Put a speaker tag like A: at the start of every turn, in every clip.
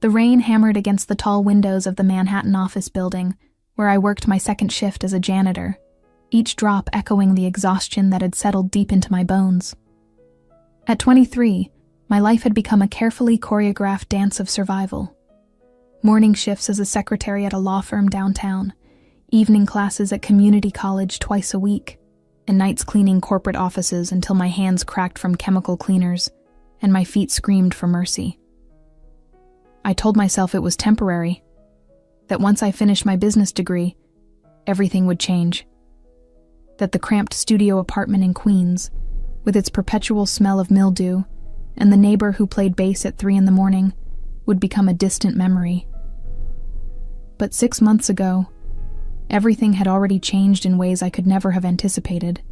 A: The rain hammered against the tall windows of the Manhattan office building, where I worked my second shift as a janitor, each drop echoing the exhaustion that had settled deep into my bones. At 23, my life had become a carefully choreographed dance of survival. Morning shifts as a secretary at a law firm downtown, evening classes at community college twice a week, and nights cleaning corporate offices until my hands cracked from chemical cleaners and my feet screamed for mercy. I told myself it was temporary, that once I finished my business degree, everything would change. That the cramped studio apartment in Queens, with its perpetual smell of mildew, and the neighbor who played bass at 3 a.m, would become a distant memory. But 6 months ago, everything had already changed in ways I could never have anticipated,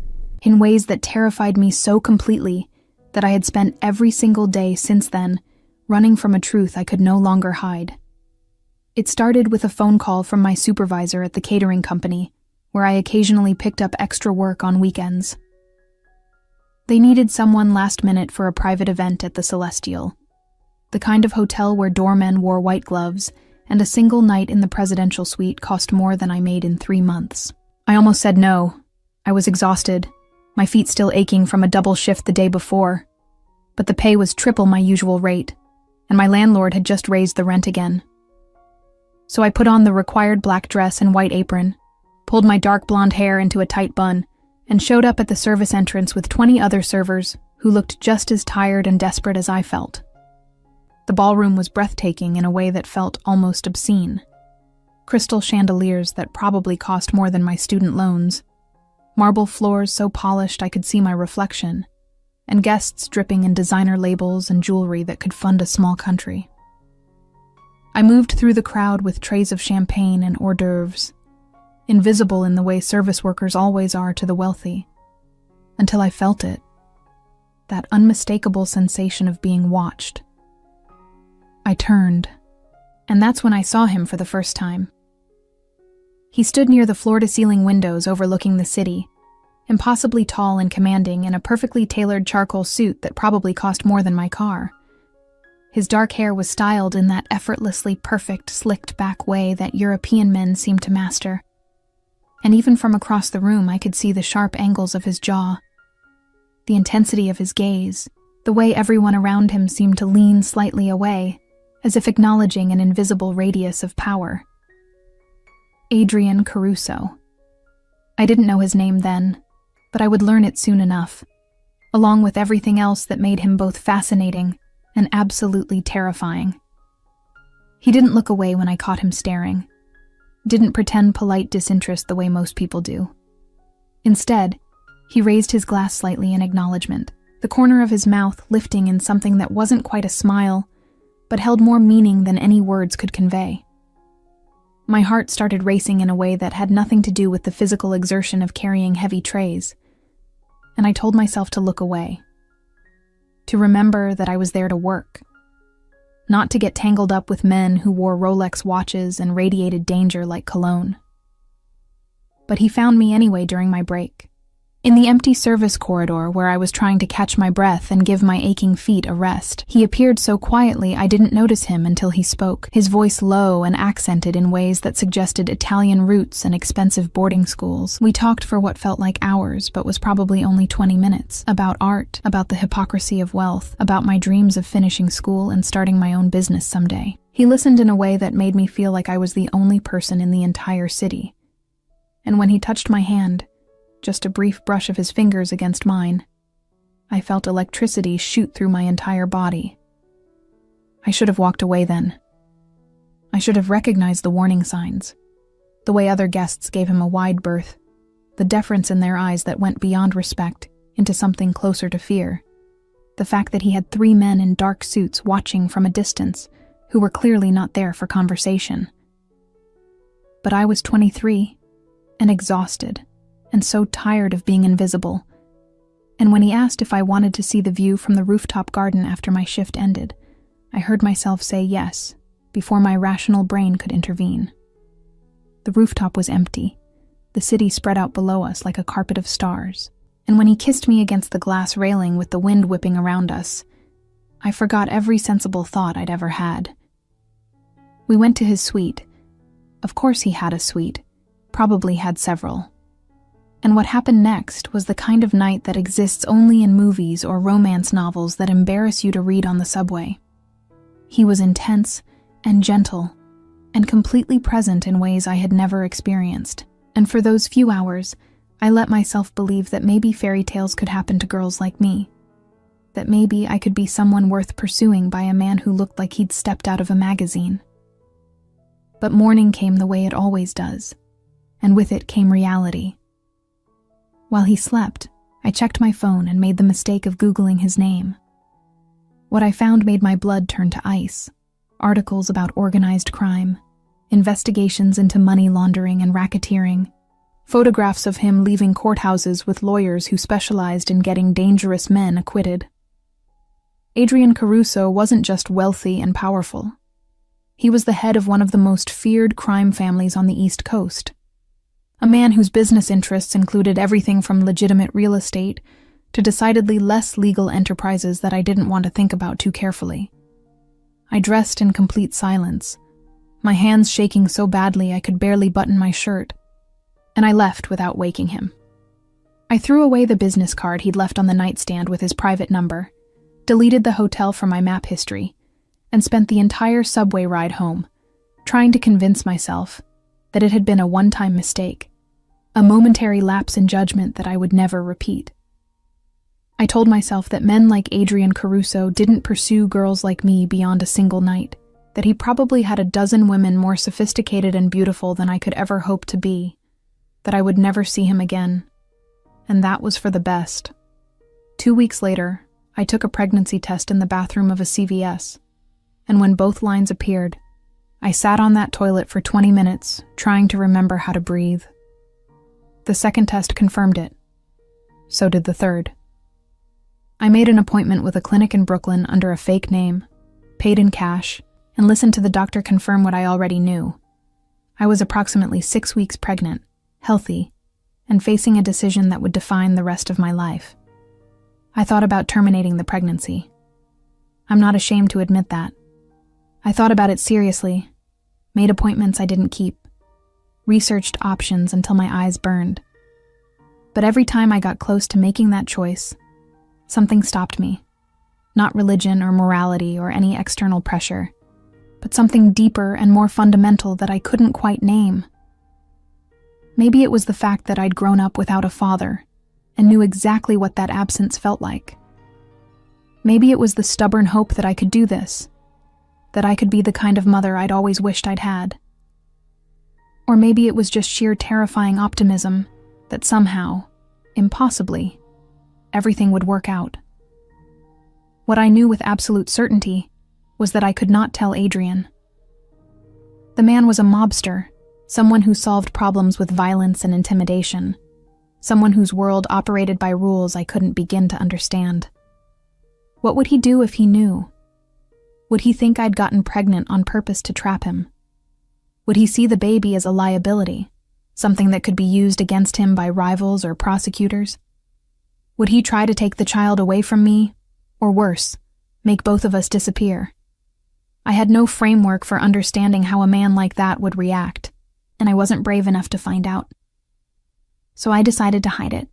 A: in ways that terrified me so completely that I had spent every single day since then running from a truth I could no longer hide. It started with a phone call from my supervisor at the catering company, where I occasionally picked up extra work on weekends. They needed someone last minute for a private event at the Celestial, the kind of hotel where doormen wore white gloves, and a single night in the presidential suite cost more than I made in 3 months. I almost said no. I was exhausted, my feet still aching from a double shift the day before. But the pay was triple my usual rate, and my landlord had just raised the rent again. So I put on the required black dress and white apron, pulled my dark blonde hair into a tight bun, and showed up at the service entrance with 20 other servers who looked just as tired and desperate as I felt. The ballroom was breathtaking in a way that felt almost obscene. Crystal chandeliers that probably cost more than my student loans, marble floors so polished I could see my reflection, and guests dripping in designer labels and jewelry that could fund a small country. I moved through the crowd with trays of champagne and hors d'oeuvres, invisible in the way service workers always are to the wealthy, until I felt it, that unmistakable sensation of being watched. I turned, and that's when I saw him for the first time. He stood near the floor-to-ceiling windows overlooking the city, impossibly tall and commanding in a perfectly tailored charcoal suit that probably cost more than my car. His dark hair was styled in that effortlessly perfect, slicked-back way that European men seem to master. And even from across the room I could see the sharp angles of his jaw, the intensity of his gaze, the way everyone around him seemed to lean slightly away, as if acknowledging an invisible radius of power. Adrian Caruso. I didn't know his name then, but I would learn it soon enough, along with everything else that made him both fascinating and absolutely terrifying. He didn't look away when I caught him staring, didn't pretend polite disinterest the way most people do. Instead, he raised his glass slightly in acknowledgement, the corner of his mouth lifting in something that wasn't quite a smile, but held more meaning than any words could convey. My heart started racing in a way that had nothing to do with the physical exertion of carrying heavy trays, and I told myself to look away, to remember that I was there to work, not to get tangled up with men who wore Rolex watches and radiated danger like cologne. But he found me anyway during my break, in the empty service corridor where I was trying to catch my breath and give my aching feet a rest. He appeared so quietly I didn't notice him until he spoke, his voice low and accented in ways that suggested Italian roots and expensive boarding schools. We talked for what felt like hours, but was probably only 20 minutes, about art, about the hypocrisy of wealth, about my dreams of finishing school and starting my own business someday. He listened in a way that made me feel like I was the only person in the entire city. And when he touched my hand, just a brief brush of his fingers against mine, I felt electricity shoot through my entire body. I should have walked away then. I should have recognized the warning signs, the way other guests gave him a wide berth, the deference in their eyes that went beyond respect into something closer to fear, the fact that he had 3 men in dark suits watching from a distance who were clearly not there for conversation. But I was 23 and exhausted, and so tired of being invisible, and when he asked if I wanted to see the view from the rooftop garden after my shift ended, I heard myself say yes, before my rational brain could intervene. The rooftop was empty, the city spread out below us like a carpet of stars, and when he kissed me against the glass railing with the wind whipping around us, I forgot every sensible thought I'd ever had. We went to his suite. Of course he had a suite, probably had several. And what happened next was the kind of night that exists only in movies or romance novels that embarrass you to read on the subway. He was intense and gentle and completely present in ways I had never experienced. And for those few hours, I let myself believe that maybe fairy tales could happen to girls like me. That maybe I could be someone worth pursuing by a man who looked like he'd stepped out of a magazine. But morning came the way it always does, and with it came reality. While he slept, I checked my phone and made the mistake of Googling his name. What I found made my blood turn to ice. Articles about organized crime, investigations into money laundering and racketeering, photographs of him leaving courthouses with lawyers who specialized in getting dangerous men acquitted. Adrian Caruso wasn't just wealthy and powerful. He was the head of one of the most feared crime families on the East Coast. A man whose business interests included everything from legitimate real estate to decidedly less legal enterprises that I didn't want to think about too carefully. I dressed in complete silence, my hands shaking so badly I could barely button my shirt, and I left without waking him. I threw away the business card he'd left on the nightstand with his private number, deleted the hotel from my map history, and spent the entire subway ride home, trying to convince myself that it had been a one-time mistake, a momentary lapse in judgment that I would never repeat. I told myself that men like Adrian Caruso didn't pursue girls like me beyond a single night, that he probably had a dozen women more sophisticated and beautiful than I could ever hope to be, that I would never see him again. And that was for the best. 2 weeks later, I took a pregnancy test in the bathroom of a CVS, and when both lines appeared, I sat on that toilet for 20 minutes, trying to remember how to breathe. The second test confirmed it. So did the third. I made an appointment with a clinic in Brooklyn under a fake name, paid in cash, and listened to the doctor confirm what I already knew. I was approximately 6 weeks pregnant, healthy, and facing a decision that would define the rest of my life. I thought about terminating the pregnancy. I'm not ashamed to admit that. I thought about it seriously, made appointments I didn't keep, researched options until my eyes burned. But every time I got close to making that choice, something stopped me. Not religion or morality or any external pressure, but something deeper and more fundamental that I couldn't quite name. Maybe it was the fact that I'd grown up without a father and knew exactly what that absence felt like. Maybe it was the stubborn hope that I could do this, that I could be the kind of mother I'd always wished I'd had. Or maybe it was just sheer terrifying optimism that somehow, impossibly, everything would work out. What I knew with absolute certainty was that I could not tell Adrian. The man was a mobster, someone who solved problems with violence and intimidation, someone whose world operated by rules I couldn't begin to understand. What would he do if he knew? Would he think I'd gotten pregnant on purpose to trap him? Would he see the baby as a liability, something that could be used against him by rivals or prosecutors? Would he try to take the child away from me, or worse, make both of us disappear? I had no framework for understanding how a man like that would react, and I wasn't brave enough to find out. So I decided to hide it.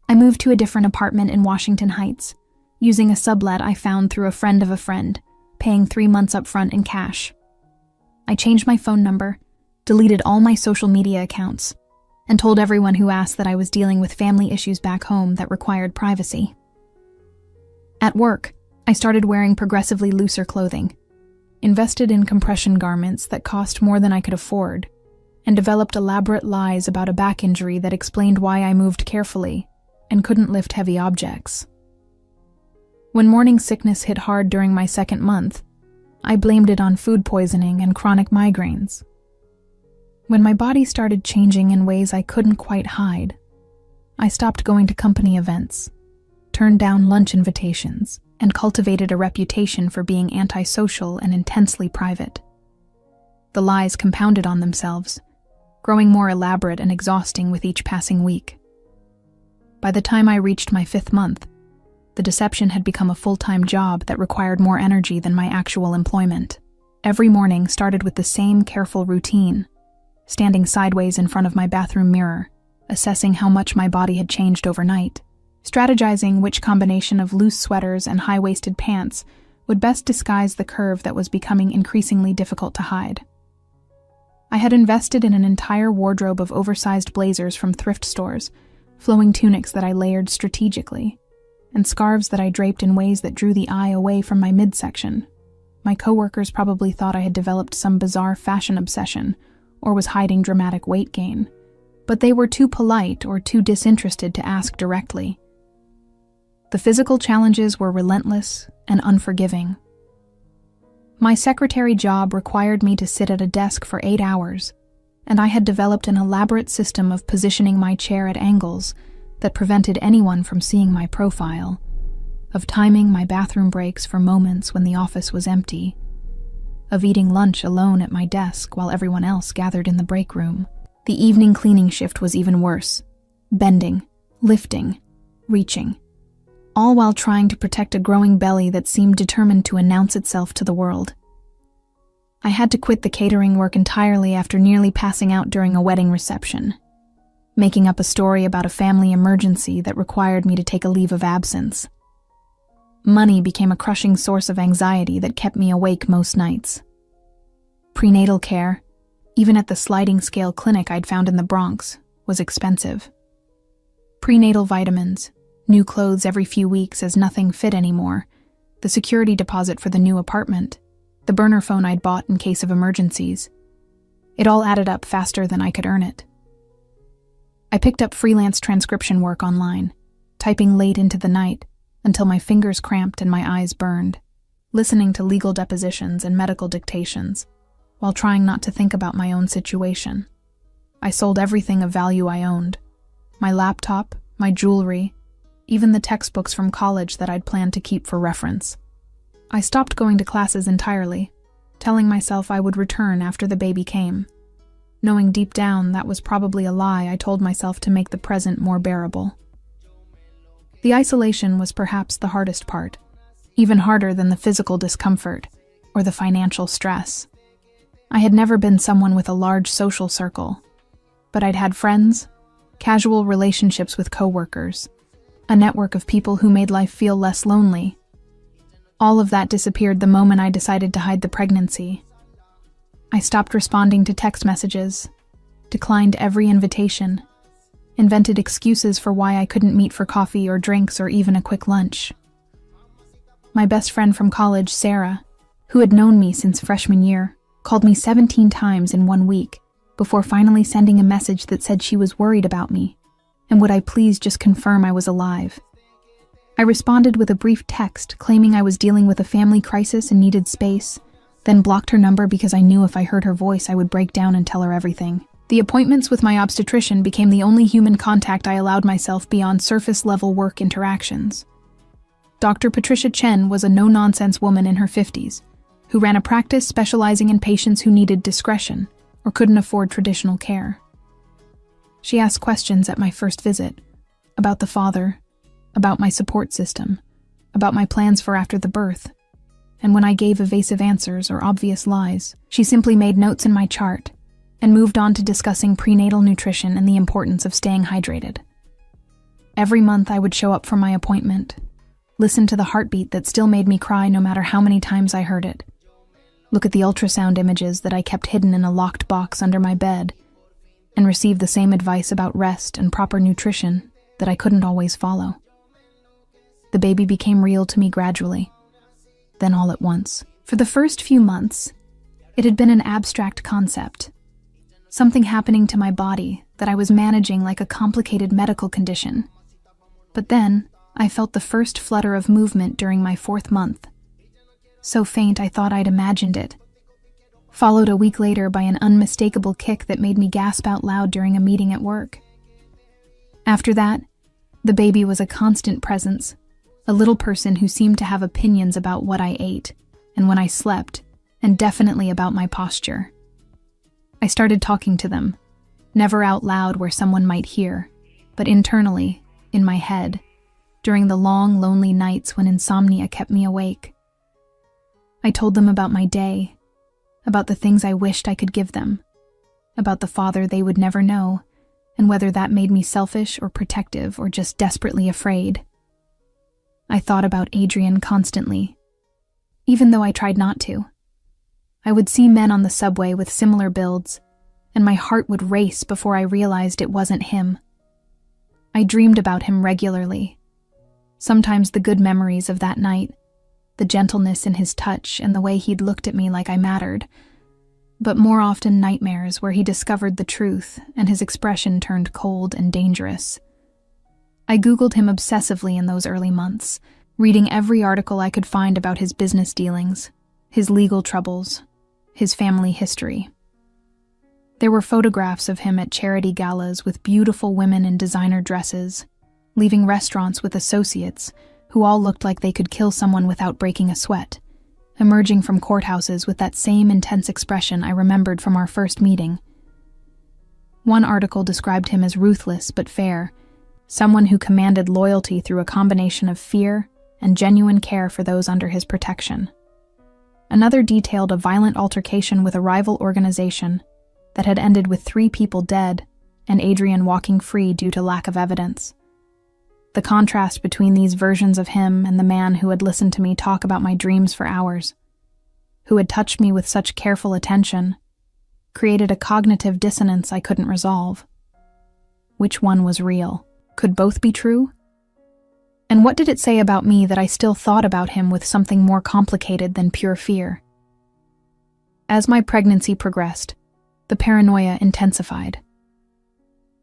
A: I moved to a different apartment in Washington Heights, using a sublet I found through a friend of a friend, paying 3 months up front in cash. I changed my phone number, deleted all my social media accounts, and told everyone who asked that I was dealing with family issues back home that required privacy. At work, I started wearing progressively looser clothing, invested in compression garments that cost more than I could afford, and developed elaborate lies about a back injury that explained why I moved carefully and couldn't lift heavy objects. When morning sickness hit hard during my second month, I blamed it on food poisoning and chronic migraines. When my body started changing in ways I couldn't quite hide, I stopped going to company events, turned down lunch invitations, and cultivated a reputation for being antisocial and intensely private. The lies compounded on themselves, growing more elaborate and exhausting with each passing week. By the time I reached my 5th month, the deception had become a full-time job that required more energy than my actual employment. Every morning started with the same careful routine, standing sideways in front of my bathroom mirror, assessing how much my body had changed overnight, strategizing which combination of loose sweaters and high-waisted pants would best disguise the curve that was becoming increasingly difficult to hide. I had invested in an entire wardrobe of oversized blazers from thrift stores, flowing tunics that I layered strategically, and scarves that I draped in ways that drew the eye away from my midsection. My coworkers probably thought I had developed some bizarre fashion obsession or was hiding dramatic weight gain, but they were too polite or too disinterested to ask directly. The physical challenges were relentless and unforgiving. My secretary job required me to sit at a desk for 8 hours, and I had developed an elaborate system of positioning my chair at angles that prevented anyone from seeing my profile, of timing my bathroom breaks for moments when the office was empty, of eating lunch alone at my desk while everyone else gathered in the break room. The evening cleaning shift was even worse, bending, lifting, reaching, all while trying to protect a growing belly that seemed determined to announce itself to the world. I had to quit the catering work entirely after nearly passing out during a wedding reception, making up a story about a family emergency that required me to take a leave of absence. Money became a crushing source of anxiety that kept me awake most nights. Prenatal care, even at the sliding scale clinic I'd found in the Bronx, was expensive. Prenatal vitamins, new clothes every few weeks as nothing fit anymore, the security deposit for the new apartment, the burner phone I'd bought in case of emergencies. It all added up faster than I could earn it. I picked up freelance transcription work online, typing late into the night until my fingers cramped and my eyes burned, listening to legal depositions and medical dictations, while trying not to think about my own situation. I sold everything of value I owned: my laptop, my jewelry, even the textbooks from college that I'd planned to keep for reference. I stopped going to classes entirely, telling myself I would return after the baby came, knowing deep down that was probably a lie I told myself to make the present more bearable. The isolation was perhaps the hardest part, even harder than the physical discomfort or the financial stress. I had never been someone with a large social circle, but I'd had friends, casual relationships with coworkers, a network of people who made life feel less lonely. All of that disappeared the moment I decided to hide the pregnancy. I stopped responding to text messages, declined every invitation, invented excuses for why I couldn't meet for coffee or drinks or even a quick lunch. My best friend from college, Sarah, who had known me since freshman year, called me 17 times in 1 week before finally sending a message that said she was worried about me, and would I please just confirm I was alive. I responded with a brief text claiming I was dealing with a family crisis and needed space, then blocked her number because I knew if I heard her voice I would break down and tell her everything. The appointments with my obstetrician became the only human contact I allowed myself beyond surface-level work interactions. Dr. Patricia Chen was a no-nonsense woman in her 50s, who ran a practice specializing in patients who needed discretion or couldn't afford traditional care. She asked questions at my first visit, about the father, about my support system, about my plans for after the birth, and when I gave evasive answers or obvious lies, she simply made notes in my chart and moved on to discussing prenatal nutrition and the importance of staying hydrated. Every month I would show up for my appointment, listen to the heartbeat that still made me cry no matter how many times I heard it, look at the ultrasound images that I kept hidden in a locked box under my bed, and receive the same advice about rest and proper nutrition that I couldn't always follow. The baby became real to me gradually, then all at once. For the first few months, it had been an abstract concept, something happening to my body that I was managing like a complicated medical condition. But then, I felt the first flutter of movement during my 4th month, so faint I thought I'd imagined it, followed a week later by an unmistakable kick that made me gasp out loud during a meeting at work. After that, the baby was a constant presence, a little person who seemed to have opinions about what I ate and when I slept, and definitely about my posture. I started talking to them, never out loud where someone might hear, but internally, in my head, during the long, lonely nights when insomnia kept me awake. I told them about my day, about the things I wished I could give them, about the father they would never know, and whether that made me selfish or protective or just desperately afraid. I thought about Adrian constantly, even though I tried not to. I would see men on the subway with similar builds, and my heart would race before I realized it wasn't him. I dreamed about him regularly. Sometimes the good memories of that night, the gentleness in his touch and the way he'd looked at me like I mattered, but more often nightmares where he discovered the truth and his expression turned cold and dangerous. I Googled him obsessively in those early months, reading every article I could find about his business dealings, his legal troubles, his family history. There were photographs of him at charity galas with beautiful women in designer dresses, leaving restaurants with associates who all looked like they could kill someone without breaking a sweat, emerging from courthouses with that same intense expression I remembered from our first meeting. One article described him as ruthless but fair, someone who commanded loyalty through a combination of fear and genuine care for those under his protection. Another detailed a violent altercation with a rival organization that had ended with 3 people dead and Adrian walking free due to lack of evidence. The contrast between these versions of him and the man who had listened to me talk about my dreams for hours, who had touched me with such careful attention, created a cognitive dissonance I couldn't resolve. Which one was real? Could both be true? And what did it say about me that I still thought about him with something more complicated than pure fear? As my pregnancy progressed, the paranoia intensified.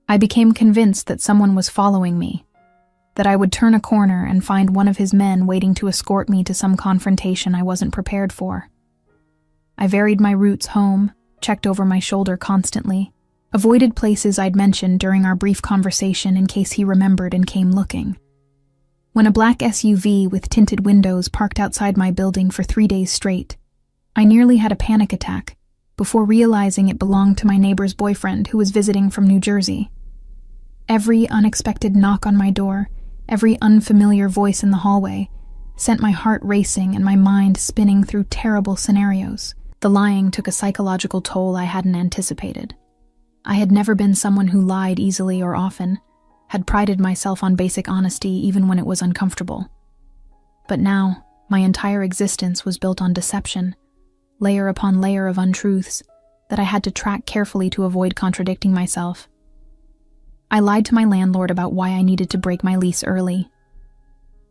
A: I became convinced that someone was following me, that I would turn a corner and find one of his men waiting to escort me to some confrontation I wasn't prepared for. I varied my routes home, checked over my shoulder constantly, avoided places I'd mentioned during our brief conversation in case he remembered and came looking. When a black SUV with tinted windows parked outside my building for 3 days straight, I nearly had a panic attack before realizing it belonged to my neighbor's boyfriend who was visiting from New Jersey. Every unexpected knock on my door, every unfamiliar voice in the hallway, sent my heart racing and my mind spinning through terrible scenarios. The lying took a psychological toll I hadn't anticipated. I had never been someone who lied easily or often, had prided myself on basic honesty even when it was uncomfortable. But now, my entire existence was built on deception, layer upon layer of untruths that I had to track carefully to avoid contradicting myself. I lied to my landlord about why I needed to break my lease early.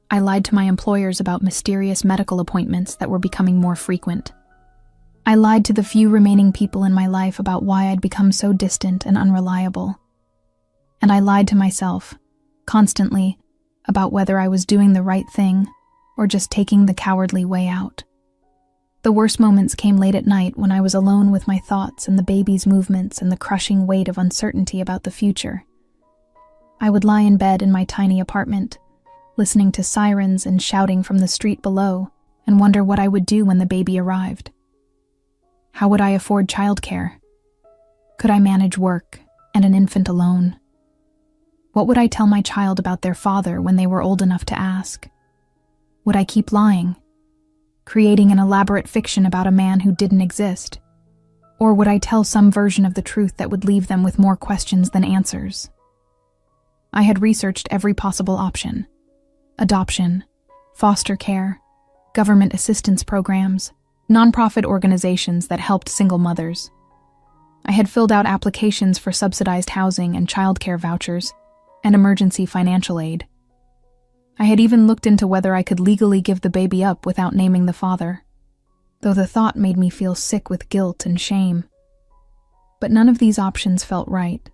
A: I lied to my employers about mysterious medical appointments that were becoming more frequent. I lied to the few remaining people in my life about why I'd become so distant and unreliable. And I lied to myself, constantly, about whether I was doing the right thing or just taking the cowardly way out. The worst moments came late at night when I was alone with my thoughts and the baby's movements and the crushing weight of uncertainty about the future. I would lie in bed in my tiny apartment, listening to sirens and shouting from the street below, and wonder what I would do when the baby arrived. How would I afford childcare? Could I manage work and an infant alone? What would I tell my child about their father when they were old enough to ask? Would I keep lying, creating an elaborate fiction about a man who didn't exist? Or would I tell some version of the truth that would leave them with more questions than answers? I had researched every possible option: adoption, foster care, government assistance programs, nonprofit organizations that helped single mothers. I had filled out applications for subsidized housing and childcare vouchers and emergency financial aid. I had even looked into whether I could legally give the baby up without naming the father, though the thought made me feel sick with guilt and shame. But none of these options felt right,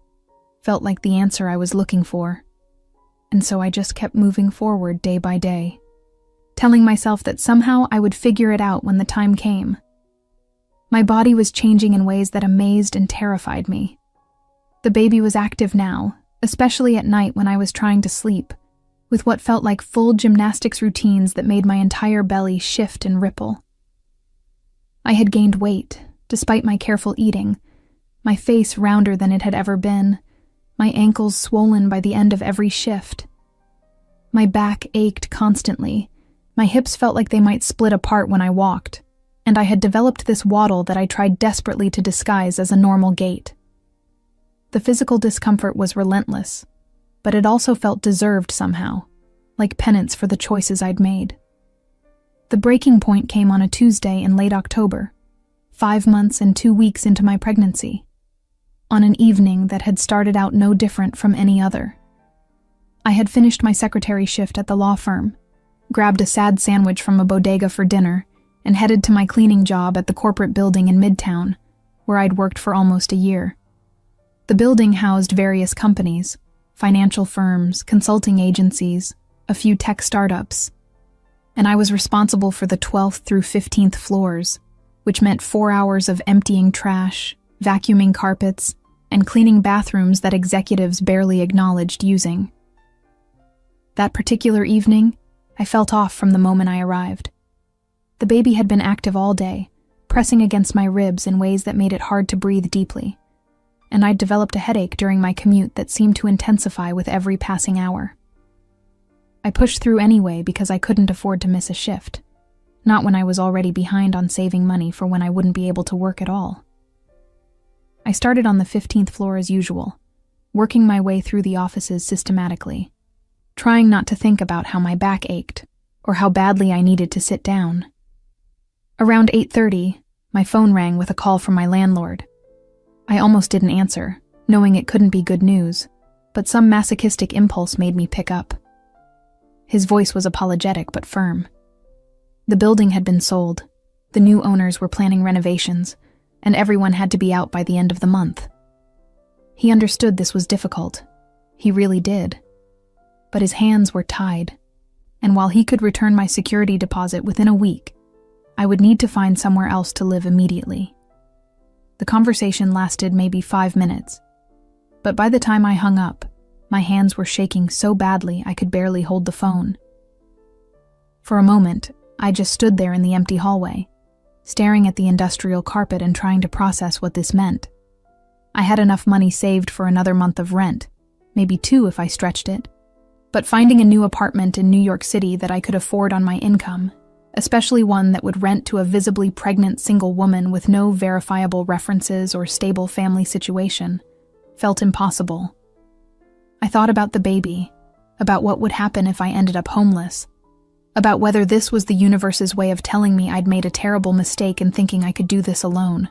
A: felt like the answer I was looking for, and so I just kept moving forward day by day, telling myself that somehow I would figure it out when the time came. My body was changing in ways that amazed and terrified me. The baby was active now, especially at night when I was trying to sleep, with what felt like full gymnastics routines that made my entire belly shift and ripple. I had gained weight, despite my careful eating, my face rounder than it had ever been, my ankles swollen by the end of every shift. My back ached constantly, my hips felt like they might split apart when I walked, and I had developed this waddle that I tried desperately to disguise as a normal gait. The physical discomfort was relentless, but it also felt deserved somehow, like penance for the choices I'd made. The breaking point came on a Tuesday in late October, 5 months and 2 weeks into my pregnancy, on an evening that had started out no different from any other. I had finished my secretary shift at the law firm, grabbed a sad sandwich from a bodega for dinner, and headed to my cleaning job at the corporate building in Midtown, where I'd worked for almost a year. The building housed various companies, financial firms, consulting agencies, a few tech startups, and I was responsible for the 12th through 15th floors, which meant 4 hours of emptying trash, vacuuming carpets, and cleaning bathrooms that executives barely acknowledged using. That particular evening, I felt off from the moment I arrived. The baby had been active all day, pressing against my ribs in ways that made it hard to breathe deeply, and I'd developed a headache during my commute that seemed to intensify with every passing hour. I pushed through anyway because I couldn't afford to miss a shift, not when I was already behind on saving money for when I wouldn't be able to work at all. I started on the 15th floor as usual, working my way through the offices systematically, trying not to think about how my back ached or how badly I needed to sit down. Around 8:30, my phone rang with a call from my landlord. I almost didn't answer, knowing it couldn't be good news, but some masochistic impulse made me pick up. His voice was apologetic but firm. The building had been sold, the new owners were planning renovations, and everyone had to be out by the end of the month. He understood this was difficult. He really did. But his hands were tied, and while he could return my security deposit within a week, I would need to find somewhere else to live immediately. The conversation lasted maybe 5 minutes, but by the time I hung up, my hands were shaking so badly I could barely hold the phone. For a moment, I just stood there in the empty hallway, staring at the industrial carpet and trying to process what this meant. I had enough money saved for another month of rent, maybe 2 if I stretched it, but finding a new apartment in New York City that I could afford on my income, especially one that would rent to a visibly pregnant single woman with no verifiable references or stable family situation, felt impossible. I thought about the baby, about what would happen if I ended up homeless, about whether this was the universe's way of telling me I'd made a terrible mistake in thinking I could do this alone.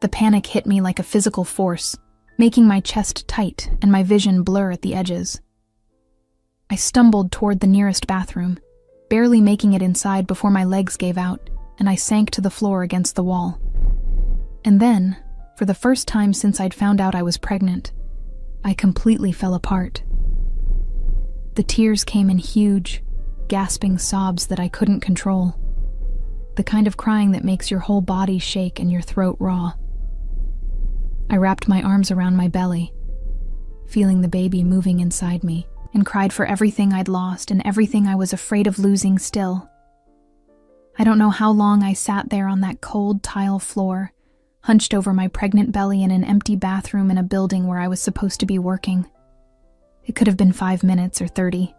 A: The panic hit me like a physical force, making my chest tight and my vision blur at the edges. I stumbled toward the nearest bathroom, barely making it inside before my legs gave out and I sank to the floor against the wall. And then, for the first time since I'd found out I was pregnant, I completely fell apart. The tears came in huge, gasping sobs that I couldn't control. The kind of crying that makes your whole body shake and your throat raw. I wrapped my arms around my belly, feeling the baby moving inside me, and cried for everything I'd lost and everything I was afraid of losing still. I don't know how long I sat there on that cold tile floor, hunched over my pregnant belly in an empty bathroom in a building where I was supposed to be working. It could have been 5 minutes or 30.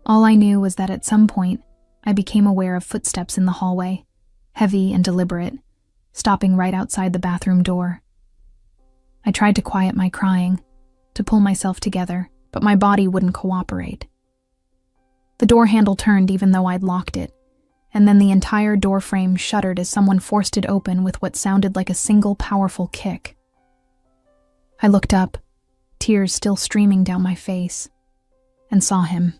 A: All I knew was that at some point, I became aware of footsteps in the hallway, heavy and deliberate, stopping right outside the bathroom door. I tried to quiet my crying, to pull myself together, but my body wouldn't cooperate. The door handle turned even though I'd locked it, and then the entire door frame shuddered as someone forced it open with what sounded like a single powerful kick. I looked up, tears still streaming down my face, and saw him.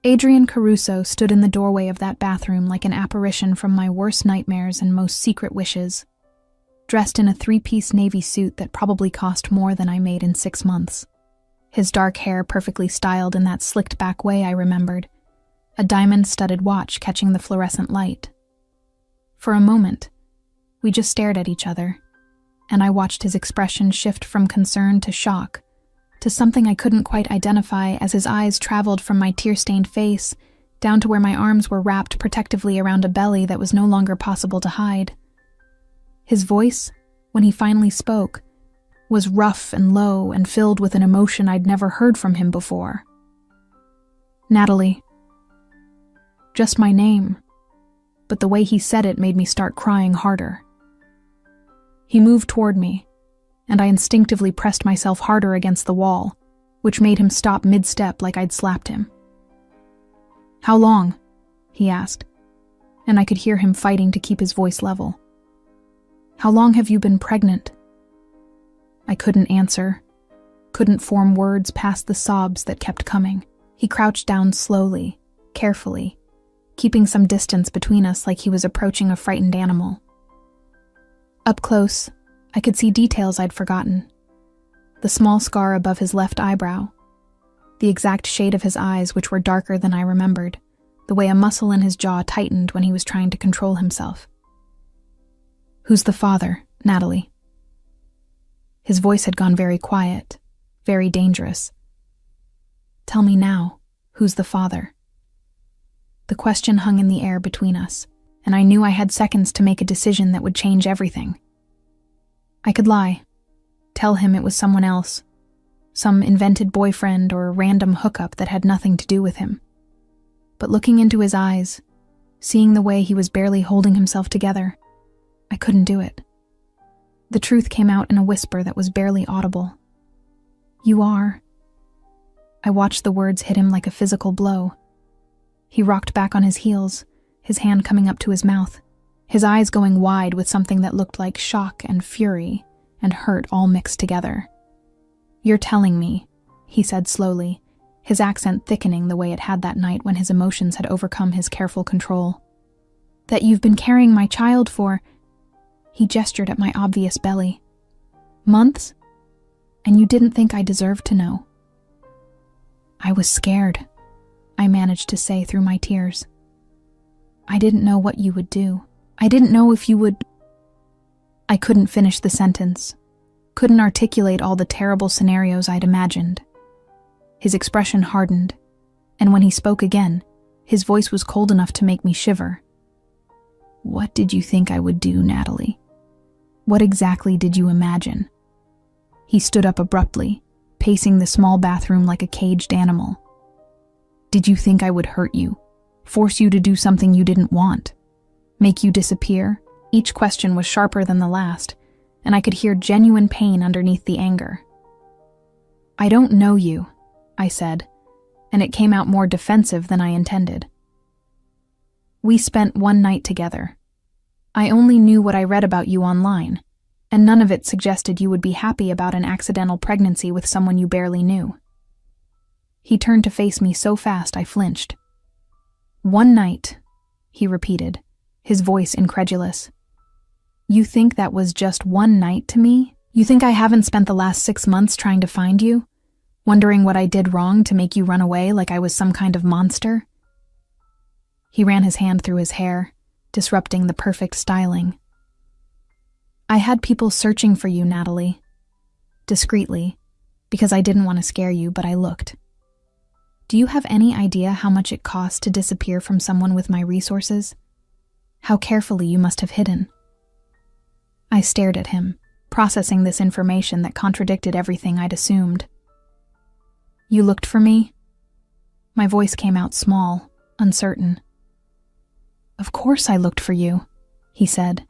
A: Adrian Caruso stood in the doorway of that bathroom like an apparition from my worst nightmares and most secret wishes, dressed in a 3-piece navy suit that probably cost more than I made in 6 months. His dark hair perfectly styled in that slicked-back way I remembered, a diamond-studded watch catching the fluorescent light. For a moment, we just stared at each other, and I watched his expression shift from concern to shock, to something I couldn't quite identify as his eyes traveled from my tear-stained face down to where my arms were wrapped protectively around a belly that was no longer possible to hide. His voice, when he finally spoke, was rough and low and filled with an emotion I'd never heard from him before. "Natalie." Just my name, but the way he said it made me start crying harder. He moved toward me, and I instinctively pressed myself harder against the wall, which made him stop mid-step like I'd slapped him. "How long?" he asked, and I could hear him fighting to keep his voice level. "How long have you been pregnant?" I couldn't answer, couldn't form words past the sobs that kept coming. He crouched down slowly, carefully, keeping some distance between us like he was approaching a frightened animal. Up close, I could see details I'd forgotten. The small scar above his left eyebrow, the exact shade of his eyes which were darker than I remembered, the way a muscle in his jaw tightened when he was trying to control himself. "Who's the father, Natalie?" His voice had gone very quiet, very dangerous. "Tell me now, who's the father?" The question hung in the air between us, and I knew I had seconds to make a decision that would change everything. I could lie, tell him it was someone else, some invented boyfriend or random hookup that had nothing to do with him. But looking into his eyes, seeing the way he was barely holding himself together, I couldn't do it. The truth came out in a whisper that was barely audible. "You are." I watched the words hit him like a physical blow. He rocked back on his heels, his hand coming up to his mouth, his eyes going wide with something that looked like shock and fury and hurt all mixed together. "You're telling me," he said slowly, his accent thickening the way it had that night when his emotions had overcome his careful control, "that you've been carrying my child for," he gestured at my obvious belly, "months? And you didn't think I deserved to know." "I was scared," I managed to say through my tears. "I didn't know what you would do. I didn't know if you would—" I couldn't finish the sentence, couldn't articulate all the terrible scenarios I'd imagined. His expression hardened, and when he spoke again, his voice was cold enough to make me shiver. "What did you think I would do, Natalie? What exactly did you imagine?" He stood up abruptly, pacing the small bathroom like a caged animal. "Did you think I would hurt you, force you to do something you didn't want, make you disappear?" Each question was sharper than the last, and I could hear genuine pain underneath the anger. "I don't know you," I said, and it came out more defensive than I intended. "We spent one night together. I only knew what I read about you online, and none of it suggested you would be happy about an accidental pregnancy with someone you barely knew." He turned to face me so fast I flinched. "One night," he repeated, his voice incredulous. "You think that was just one night to me? You think I haven't spent the last 6 months trying to find you? Wondering what I did wrong to make you run away like I was some kind of monster?" He ran his hand through his hair, disrupting the perfect styling. "I had people searching for you, Natalie. Discreetly, because I didn't want to scare you, but I looked. Do you have any idea how much it costs to disappear from someone with my resources? How carefully you must have hidden." I stared at him, processing this information that contradicted everything I'd assumed. "You looked for me?" My voice came out small, uncertain. "Of course I looked for you," he said,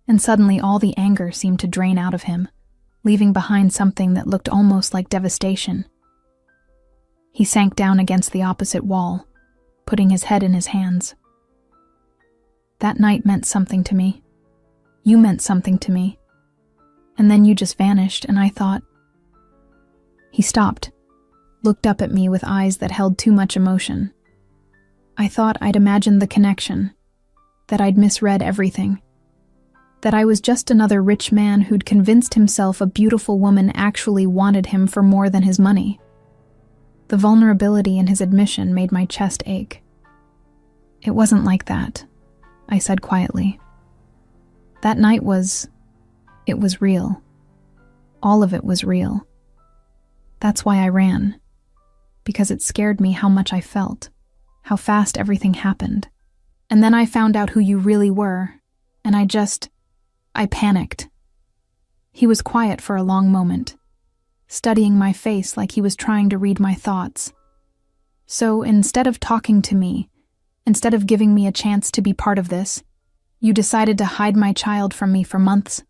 A: and suddenly all the anger seemed to drain out of him, leaving behind something that looked almost like devastation. He sank down against the opposite wall, putting his head in his hands. "That night meant something to me. You meant something to me. And then you just vanished, and I thought—" He stopped, looked up at me with eyes that held too much emotion. I thought I'd imagined the connection, that I'd misread everything, that I was just another rich man who'd convinced himself a beautiful woman actually wanted him for more than his money. The vulnerability in his admission made my chest ache. "It wasn't like that," I said quietly. "That night it was real. All of it was real. That's why I ran, because it scared me how much I felt, how fast everything happened. And then I found out who you really were, and I panicked." He was quiet for a long moment, studying my face like he was trying to read my thoughts. So instead of talking to me, Instead of giving me a chance to be part of this, you decided to hide my child from me for months.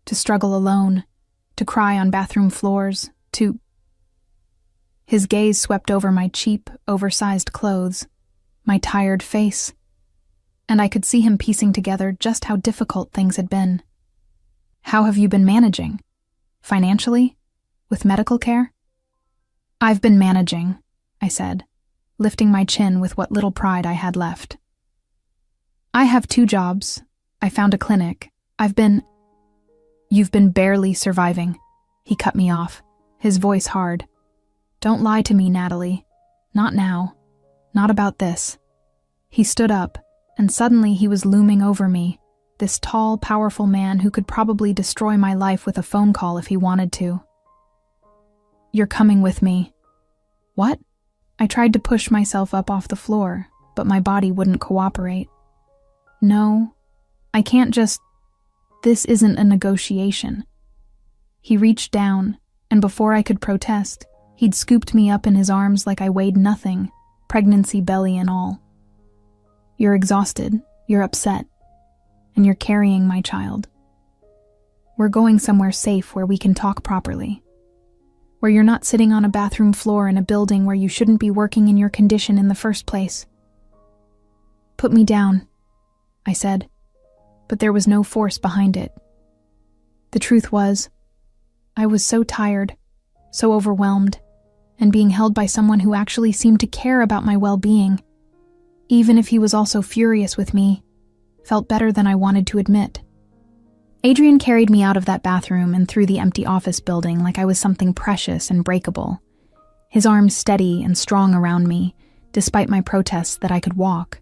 A: To struggle alone, to cry on bathroom floors, to... His gaze swept over my cheap, oversized clothes, my tired face, and I could see him piecing together just how difficult things had been. How have you been managing? Financially? With medical care? I've been managing, I said, lifting my chin with what little pride I had left. I have 2 jobs. I found a clinic. You've been barely surviving. He cut me off, his voice hard. Don't lie to me, Natalie. Not now. Not about this. He stood up, and suddenly he was looming over me, this tall, powerful man who could probably destroy my life with a phone call if he wanted to. You're coming with me. What? I tried to push myself up off the floor, but my body wouldn't cooperate. No, I can't just... This isn't a negotiation. He reached down, and before I could protest, he'd scooped me up in his arms like I weighed nothing, pregnancy belly and all. You're exhausted, you're upset, and you're carrying my child. We're going somewhere safe where we can talk properly. Where you're not sitting on a bathroom floor in a building where you shouldn't be working in your condition in the first place. Put me down, I said, but there was no force behind it. The truth was, I was so tired, so overwhelmed, and being held by someone who actually seemed to care about my well-being, even if he was also furious with me, felt better than I wanted to admit. Adrian carried me out of that bathroom and through the empty office building like I was something precious and breakable, his arms steady and strong around me, despite my protests that I could walk.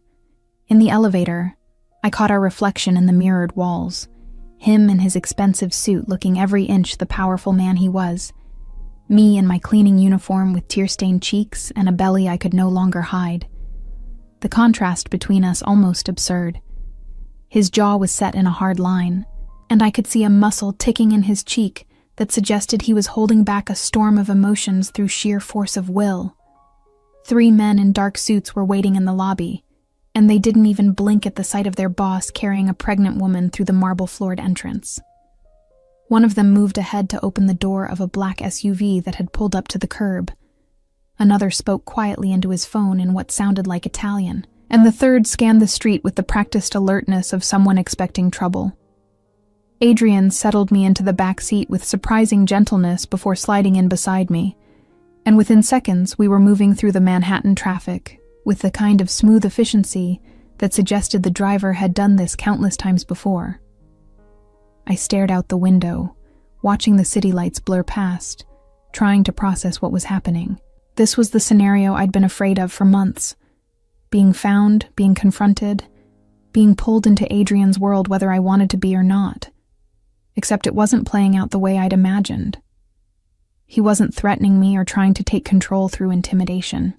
A: In the elevator, I caught our reflection in the mirrored walls, him in his expensive suit looking every inch the powerful man he was, me in my cleaning uniform with tear-stained cheeks and a belly I could no longer hide. The contrast between us almost absurd. His jaw was set in a hard line, and I could see a muscle ticking in his cheek that suggested he was holding back a storm of emotions through sheer force of will. 3 men in dark suits were waiting in the lobby, and they didn't even blink at the sight of their boss carrying a pregnant woman through the marble-floored entrance. One of them moved ahead to open the door of a black SUV that had pulled up to the curb. Another spoke quietly into his phone in what sounded like Italian, and the third scanned the street with the practiced alertness of someone expecting trouble. Adrian settled me into the back seat with surprising gentleness before sliding in beside me, and within seconds we were moving through the Manhattan traffic with the kind of smooth efficiency that suggested the driver had done this countless times before. I stared out the window, watching the city lights blur past, trying to process what was happening. This was the scenario I'd been afraid of for months. Being found, being confronted, being pulled into Adrian's world whether I wanted to be or not. Except it wasn't playing out the way I'd imagined. He wasn't threatening me or trying to take control through intimidation.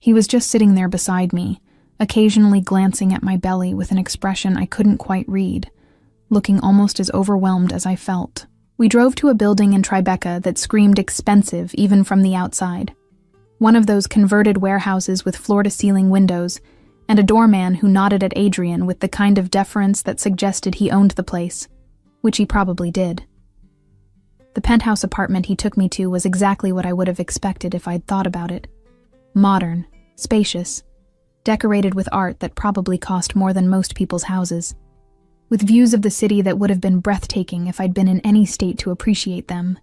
A: He was just sitting there beside me, occasionally glancing at my belly with an expression I couldn't quite read, looking almost as overwhelmed as I felt. We drove to a building in Tribeca that screamed expensive even from the outside. One of those converted warehouses with floor-to-ceiling windows, and a doorman who nodded at Adrian with the kind of deference that suggested he owned the place, which he probably did. The penthouse apartment he took me to was exactly what I would have expected if I'd thought about it. Modern, spacious, decorated with art that probably cost more than most people's houses, with views of the city that would have been breathtaking if I'd been in any state to appreciate them.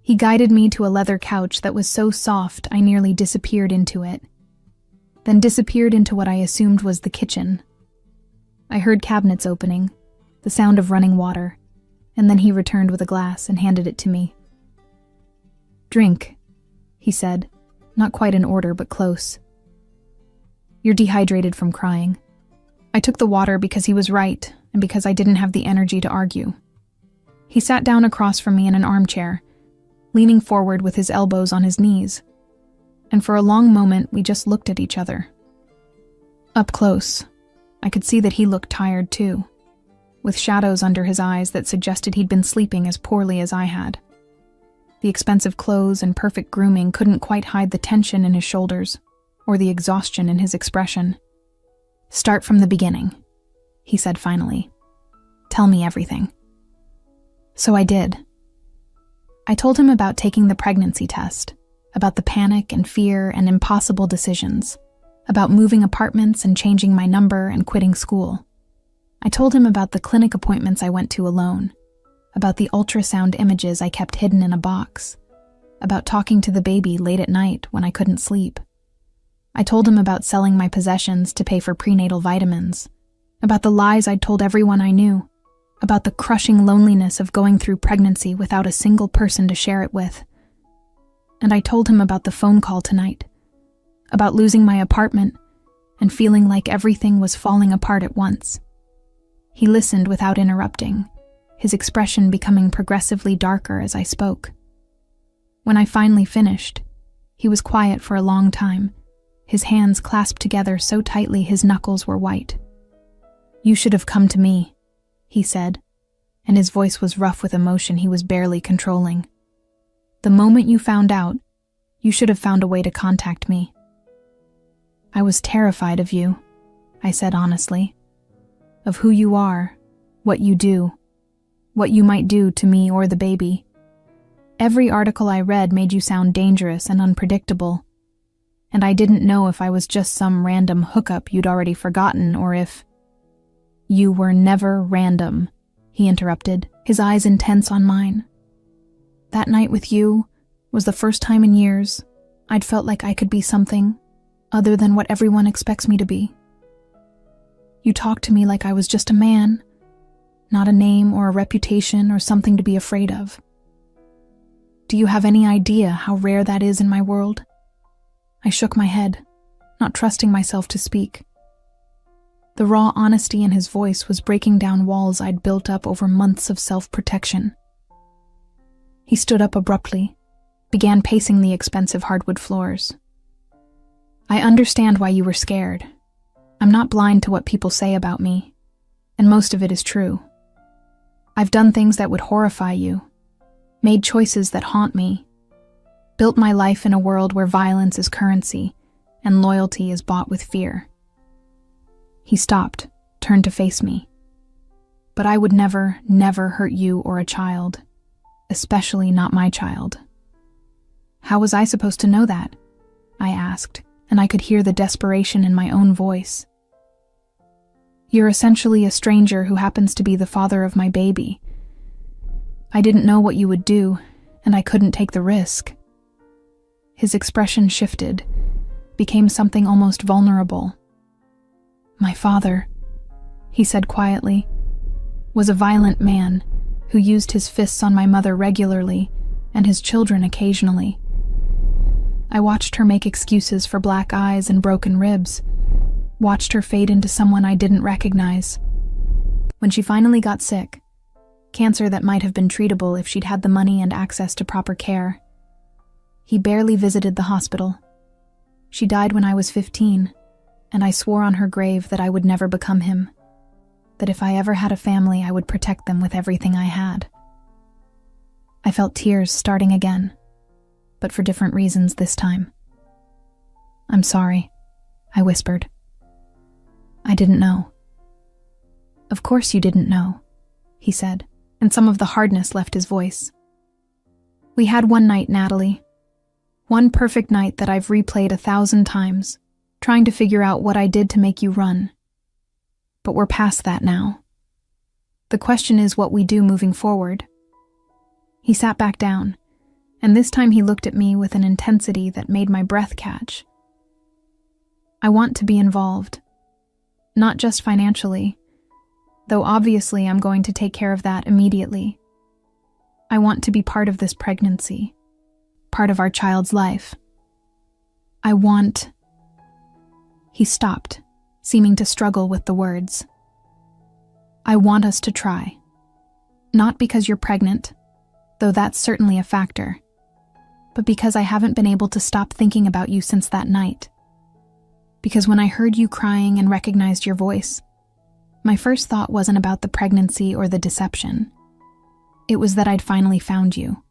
A: He guided me to a leather couch that was so soft I nearly disappeared into it, then disappeared into what I assumed was the kitchen. I heard cabinets opening, the sound of running water, and then he returned with a glass and handed it to me. "Drink," he said, not quite in order but close. "You're dehydrated from crying." I took the water because he was right and because I didn't have the energy to argue. He sat down across from me in an armchair, leaning forward with his elbows on his knees, and for a long moment we just looked at each other. Up close, I could see that he looked tired too, with shadows under his eyes that suggested he'd been sleeping as poorly as I had. The expensive clothes and perfect grooming couldn't quite hide the tension in his shoulders. or the exhaustion in his expression. "Start from the beginning," he said finally. "Tell me everything." So I did. I told him about taking the pregnancy test, about the panic and fear and impossible decisions, about moving apartments and changing my number and quitting school. I told him about the clinic appointments I went to alone, about the ultrasound images I kept hidden in a box, about talking to the baby late at night when I couldn't sleep. I told him about selling my possessions to pay for prenatal vitamins, about the lies I'd told everyone I knew, about the crushing loneliness of going through pregnancy without a single person to share it with. And I told him about the phone call tonight, about losing my apartment and feeling like everything was falling apart at once. He listened without interrupting, his expression becoming progressively darker as I spoke. When I finally finished, he was quiet for a long time, his hands clasped together so tightly his knuckles were white. "You should have come to me," he said, and his voice was rough with emotion he was barely controlling. "The moment you found out, you should have found a way to contact me." "I was terrified of you," I said honestly. "Of who you are, what you do, what you might do to me or the baby. Every article I read made you sound dangerous and unpredictable, and I didn't know if I was just some random hookup you'd already forgotten or if—" "You were never random," he interrupted, his eyes intense on mine. "That night with you was the first time in years I'd felt like I could be something other than what everyone expects me to be. You talked to me like I was just a man, not a name or a reputation or something to be afraid of. Do you have any idea how rare that is in my world?" I shook my head, not trusting myself to speak. The raw honesty in his voice was breaking down walls I'd built up over months of self-protection. He stood up abruptly, began pacing the expensive hardwood floors. "I understand why you were scared. I'm not blind to what people say about me, and most of it is true. I've done things that would horrify you, made choices that haunt me, built my life in a world where violence is currency and loyalty is bought with fear." He stopped, turned to face me. "But I would never, never hurt you or a child, especially not my child." "How was I supposed to know that?" I asked, and I could hear the desperation in my own voice. "You're essentially a stranger who happens to be the father of my baby. I didn't know what you would do, and I couldn't take the risk." His expression shifted, became something almost vulnerable. "My father," he said quietly, "was a violent man who used his fists on my mother regularly and his children occasionally. I watched her make excuses for black eyes and broken ribs, watched her fade into someone I didn't recognize. When she finally got sick, cancer that might have been treatable if she'd had the money and access to proper care, he barely visited the hospital. She died when I was 15, and I swore on her grave that I would never become him, that if I ever had a family, I would protect them with everything I had." I felt tears starting again, but for different reasons this time. "I'm sorry," I whispered. "I didn't know." "Of course you didn't know," he said, and some of the hardness left his voice. "We had one night, Natalie. One perfect night that I've replayed 1,000 times, trying to figure out what I did to make you run. But we're past that now. The question is what we do moving forward." He sat back down, and this time he looked at me with an intensity that made my breath catch. "I want to be involved. Not just financially, though obviously I'm going to take care of that immediately. I want to be part of this pregnancy, part of our child's life. I want—" He stopped, seeming to struggle with the words. "I want us to try. Not because you're pregnant, though that's certainly a factor, but because I haven't been able to stop thinking about you since that night. Because when I heard you crying and recognized your voice, my first thought wasn't about the pregnancy or the deception. It was that I'd finally found you,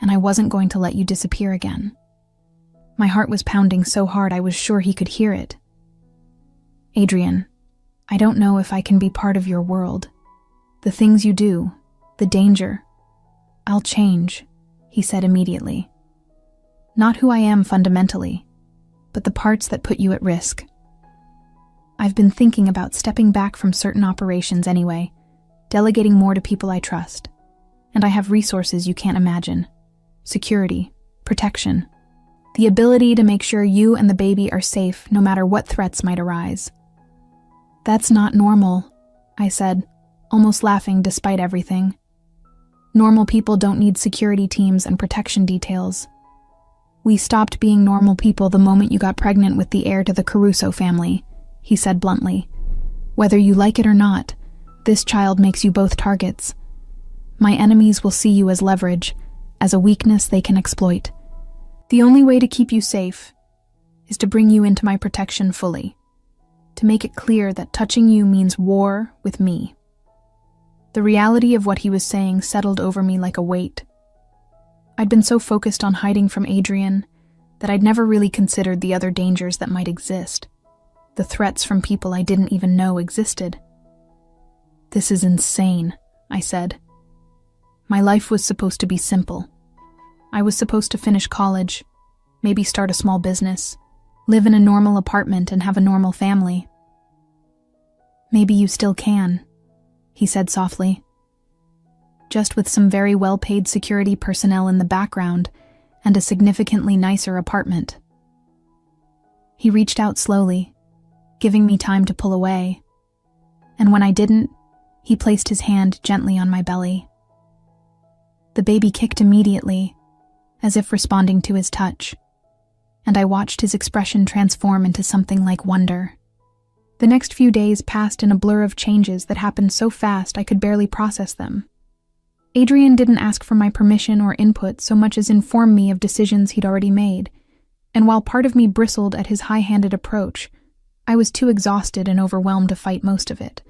A: and I wasn't going to let you disappear again. My heart was pounding so hard I was sure he could hear it. "Adrian, I don't know if I can be part of your world. The things you do, the danger. I'll change," he said immediately. "Not who I am fundamentally, but the parts that put you at risk. I've been thinking about stepping back from certain operations anyway, delegating more to people I trust. And I have resources you can't imagine. Security, protection, the ability to make sure you and the baby are safe no matter what threats might arise." "That's not normal," I said, almost laughing despite everything. "Normal people don't need security teams and protection details. We stopped being normal people the moment you got pregnant with the heir to the Caruso family," he said bluntly. "Whether you like it or not, this child makes you both targets. My enemies will see you as leverage, as a weakness they can exploit. The only way to keep you safe is to bring you into my protection fully, to make it clear that touching you means war with me." The reality of what he was saying settled over me like a weight. I'd been so focused on hiding from Adrian that I'd never really considered the other dangers that might exist, the threats from people I didn't even know existed. "This is insane," I said. My life was supposed to be simple. I was supposed to finish college, maybe start a small business, live in a normal apartment and have a normal family. "Maybe you still can," he said softly. "Just with some very well-paid security personnel in the background and a significantly nicer apartment." He reached out slowly, giving me time to pull away, and when I didn't, he placed his hand gently on my belly. The baby kicked immediately, as if responding to his touch, and I watched his expression transform into something like wonder. The next few days passed in a blur of changes that happened so fast I could barely process them. Adrian didn't ask for my permission or input so much as inform me of decisions he'd already made, and while part of me bristled at his high-handed approach, I was too exhausted and overwhelmed to fight most of it.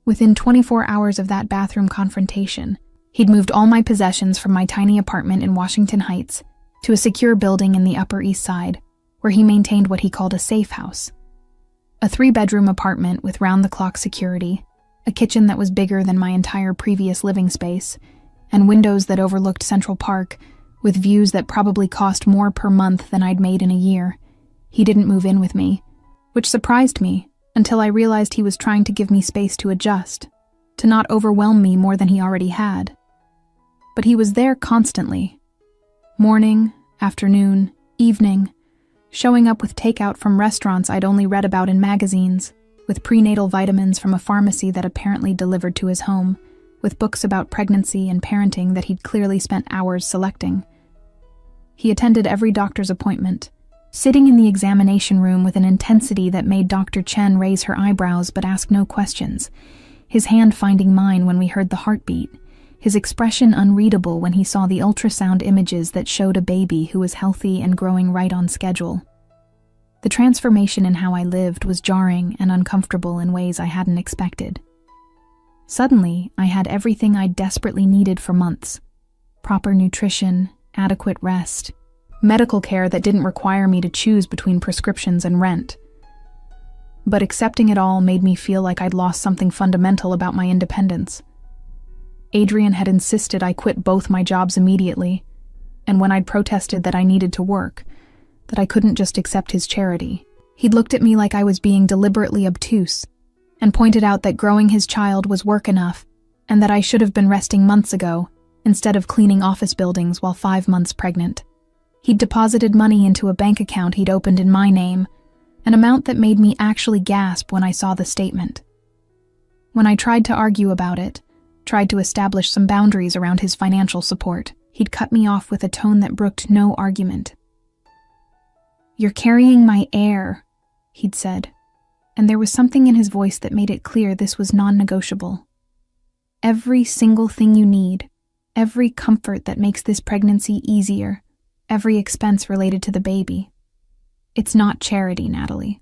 A: Within 24 hours of that bathroom confrontation, he'd moved all my possessions from my tiny apartment in Washington Heights to a secure building in the Upper East Side, where he maintained what he called a safe house. A 3-bedroom apartment with round-the-clock security, a kitchen that was bigger than my entire previous living space, and windows that overlooked Central Park, with views that probably cost more per month than I'd made in a year. He didn't move in with me, which surprised me until I realized he was trying to give me space to adjust, to not overwhelm me more than he already had. But he was there constantly. Morning, afternoon, evening, showing up with takeout from restaurants I'd only read about in magazines, with prenatal vitamins from a pharmacy that apparently delivered to his home, with books about pregnancy and parenting that he'd clearly spent hours selecting. He attended every doctor's appointment, sitting in the examination room with an intensity that made Dr. Chen raise her eyebrows but ask no questions, his hand finding mine when we heard the heartbeat, his expression unreadable when he saw the ultrasound images that showed a baby who was healthy and growing right on schedule. The transformation in how I lived was jarring and uncomfortable in ways I hadn't expected. Suddenly, I had everything I desperately needed for months: proper nutrition, adequate rest, medical care that didn't require me to choose between prescriptions and rent. But accepting it all made me feel like I'd lost something fundamental about my independence. Adrian had insisted I quit both my jobs immediately, and when I'd protested that I needed to work, that I couldn't just accept his charity, he'd looked at me like I was being deliberately obtuse, and pointed out that growing his child was work enough, and that I should have been resting months ago, instead of cleaning office buildings while 5 months pregnant. He'd deposited money into a bank account he'd opened in my name, an amount that made me actually gasp when I saw the statement. When I tried to argue about it, tried to establish some boundaries around his financial support, he'd cut me off with a tone that brooked no argument. "You're carrying my heir," he'd said, and there was something in his voice that made it clear this was non-negotiable. "Every single thing you need, every comfort that makes this pregnancy easier, every expense related to the baby. It's not charity, Natalie.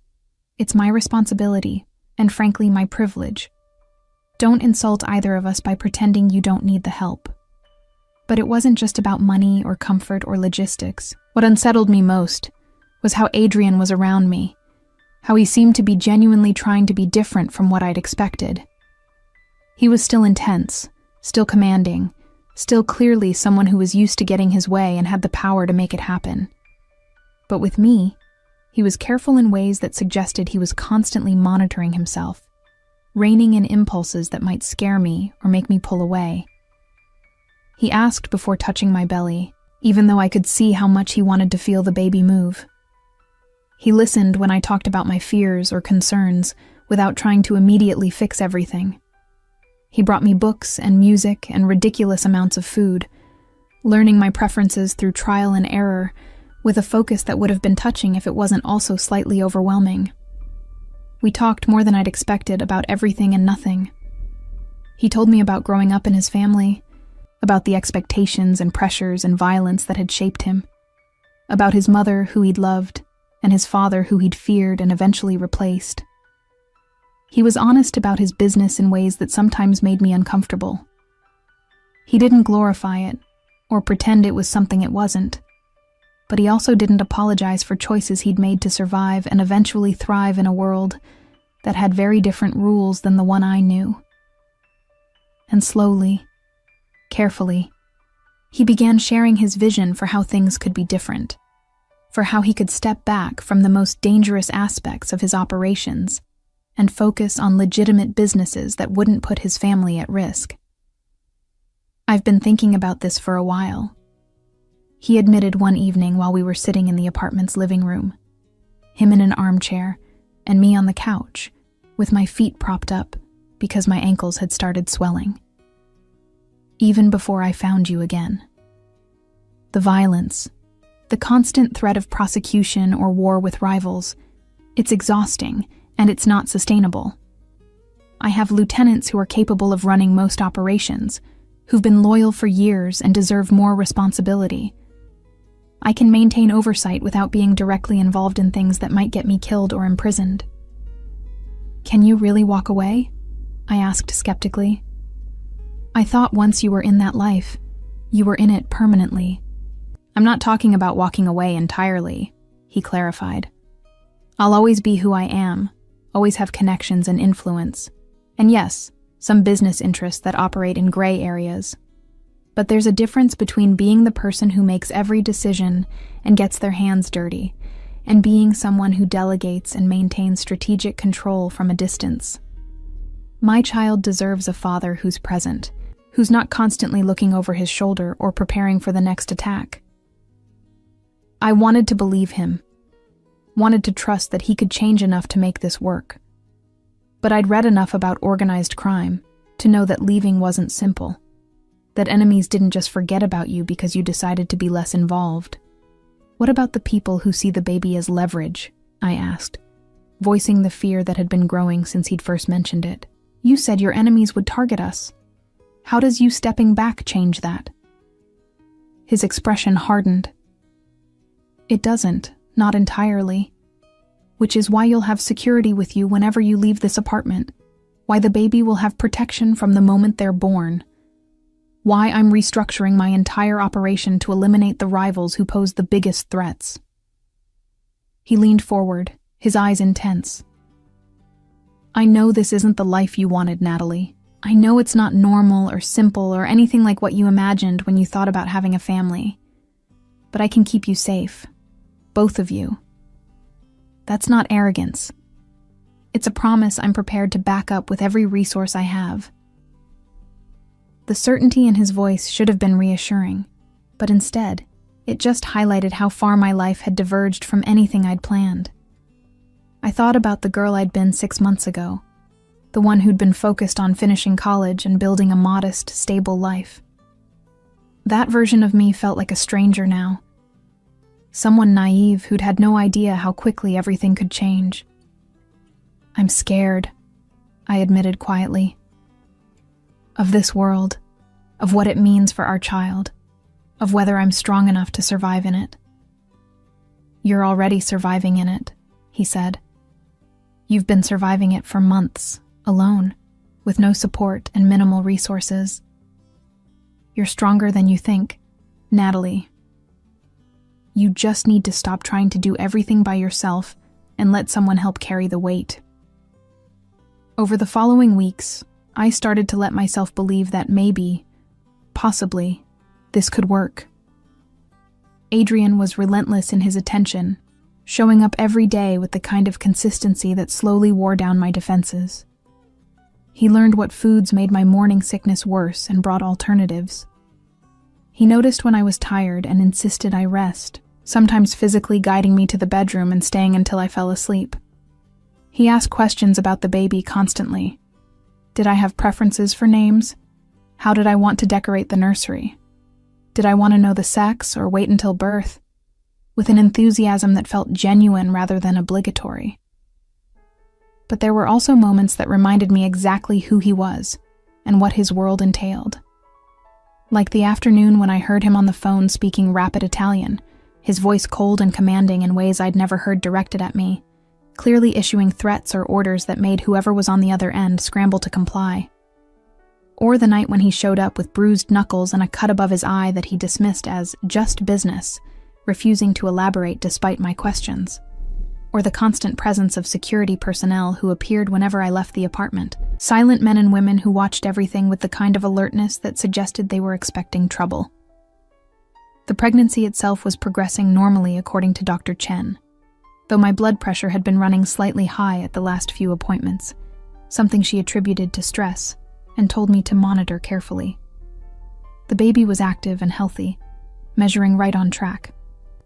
A: It's my responsibility, and frankly, my privilege. Don't insult either of us by pretending you don't need the help." But it wasn't just about money or comfort or logistics. What unsettled me most was how Adrian was around me, how he seemed to be genuinely trying to be different from what I'd expected. He was still intense, still commanding, still clearly someone who was used to getting his way and had the power to make it happen. But with me, he was careful in ways that suggested he was constantly monitoring himself, reining in impulses that might scare me or make me pull away. He asked before touching my belly, even though I could see how much he wanted to feel the baby move. He listened when I talked about my fears or concerns without trying to immediately fix everything. He brought me books and music and ridiculous amounts of food, learning my preferences through trial and error, with a focus that would have been touching if it wasn't also slightly overwhelming. We talked more than I'd expected about everything and nothing. He told me about growing up in his family, about the expectations and pressures and violence that had shaped him, about his mother who he'd loved, and his father who he'd feared and eventually replaced. He was honest about his business in ways that sometimes made me uncomfortable. He didn't glorify it, or pretend it was something it wasn't, but he also didn't apologize for choices he'd made to survive and eventually thrive in a world that had very different rules than the one I knew. And slowly, carefully, he began sharing his vision for how things could be different, for how he could step back from the most dangerous aspects of his operations and focus on legitimate businesses that wouldn't put his family at risk. I've been thinking about this for a while. He admitted one evening while we were sitting in the apartment's living room, him in an armchair and me on the couch, with my feet propped up because my ankles had started swelling. Even before I found you again. The violence, the constant threat of prosecution or war with rivals, it's exhausting and it's not sustainable. I have lieutenants who are capable of running most operations, who've been loyal for years and deserve more responsibility. I can maintain oversight without being directly involved in things that might get me killed or imprisoned. Can you really walk away? I asked skeptically. I thought once you were in that life, you were in it permanently. I'm not talking about walking away entirely, he clarified. I'll always be who I am, always have connections and influence. And yes, some business interests that operate in gray areas. But there's a difference between being the person who makes every decision and gets their hands dirty, and being someone who delegates and maintains strategic control from a distance. My child deserves a father who's present, who's not constantly looking over his shoulder or preparing for the next attack. I wanted to believe him, wanted to trust that he could change enough to make this work. But I'd read enough about organized crime to know that leaving wasn't simple, that enemies didn't just forget about you because you decided to be less involved. What about the people who see the baby as leverage? I asked, voicing the fear that had been growing since he'd first mentioned it. You said your enemies would target us. How does you stepping back change that? His expression hardened. It doesn't, not entirely. Which is why you'll have security with you whenever you leave this apartment, why the baby will have protection from the moment they're born, why I'm restructuring my entire operation to eliminate the rivals who pose the biggest threats. He leaned forward, his eyes intense. I know this isn't the life you wanted, Natalie. I know it's not normal or simple or anything like what you imagined when you thought about having a family. But I can keep you safe. Both of you. That's not arrogance. It's a promise I'm prepared to back up with every resource I have. The certainty in his voice should have been reassuring, but instead, it just highlighted how far my life had diverged from anything I'd planned. I thought about the girl I'd been 6 months ago, the one who'd been focused on finishing college and building a modest, stable life. That version of me felt like a stranger now. Someone naive who'd had no idea how quickly everything could change. I'm scared, I admitted quietly. Of this world, of what it means for our child, of whether I'm strong enough to survive in it. You're already surviving in it, he said. You've been surviving it for months, alone, with no support and minimal resources. You're stronger than you think, Natalie. You just need to stop trying to do everything by yourself and let someone help carry the weight. Over the following weeks, I started to let myself believe that maybe, possibly, this could work. Adrian was relentless in his attention, showing up every day with the kind of consistency that slowly wore down my defenses. He learned what foods made my morning sickness worse and brought alternatives. He noticed when I was tired and insisted I rest, sometimes physically guiding me to the bedroom and staying until I fell asleep. He asked questions about the baby constantly. Did I have preferences for names? How did I want to decorate the nursery? Did I want to know the sex or wait until birth? With an enthusiasm that felt genuine rather than obligatory. But there were also moments that reminded me exactly who he was and what his world entailed. Like the afternoon when I heard him on the phone speaking rapid Italian, his voice cold and commanding in ways I'd never heard directed at me, clearly issuing threats or orders that made whoever was on the other end scramble to comply. Or the night when he showed up with bruised knuckles and a cut above his eye that he dismissed as just business, refusing to elaborate despite my questions. Or the constant presence of security personnel who appeared whenever I left the apartment, silent men and women who watched everything with the kind of alertness that suggested they were expecting trouble. The pregnancy itself was progressing normally according to Dr. Chen, though my blood pressure had been running slightly high at the last few appointments, something she attributed to stress, and told me to monitor carefully. The baby was active and healthy, measuring right on track,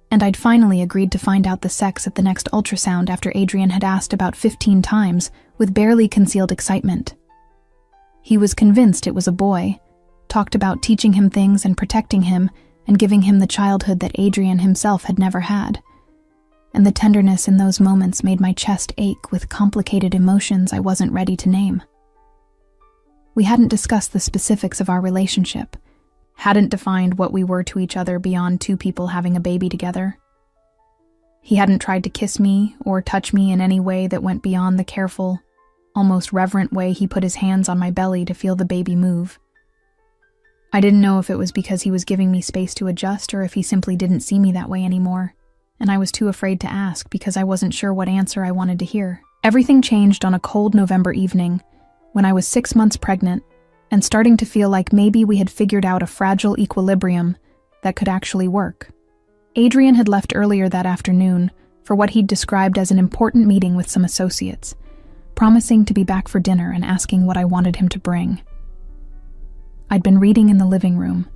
A: and I'd finally agreed to find out the sex at the next ultrasound after Adrian had asked about 15 times with barely concealed excitement. He was convinced it was a boy, talked about teaching him things and protecting him and giving him the childhood that Adrian himself had never had. And the tenderness in those moments made my chest ache with complicated emotions I wasn't ready to name. We hadn't discussed the specifics of our relationship, hadn't defined what we were to each other beyond two people having a baby together. He hadn't tried to kiss me or touch me in any way that went beyond the careful, almost reverent way he put his hands on my belly to feel the baby move. I didn't know if it was because he was giving me space to adjust or if he simply didn't see me that way anymore, and I was too afraid to ask because I wasn't sure what answer I wanted to hear. Everything changed on a cold November evening when I was 6 months pregnant and starting to feel like maybe we had figured out a fragile equilibrium that could actually work. Adrian had left earlier that afternoon for what he'd described as an important meeting with some associates, promising to be back for dinner and asking what I wanted him to bring. I'd been reading in the living room,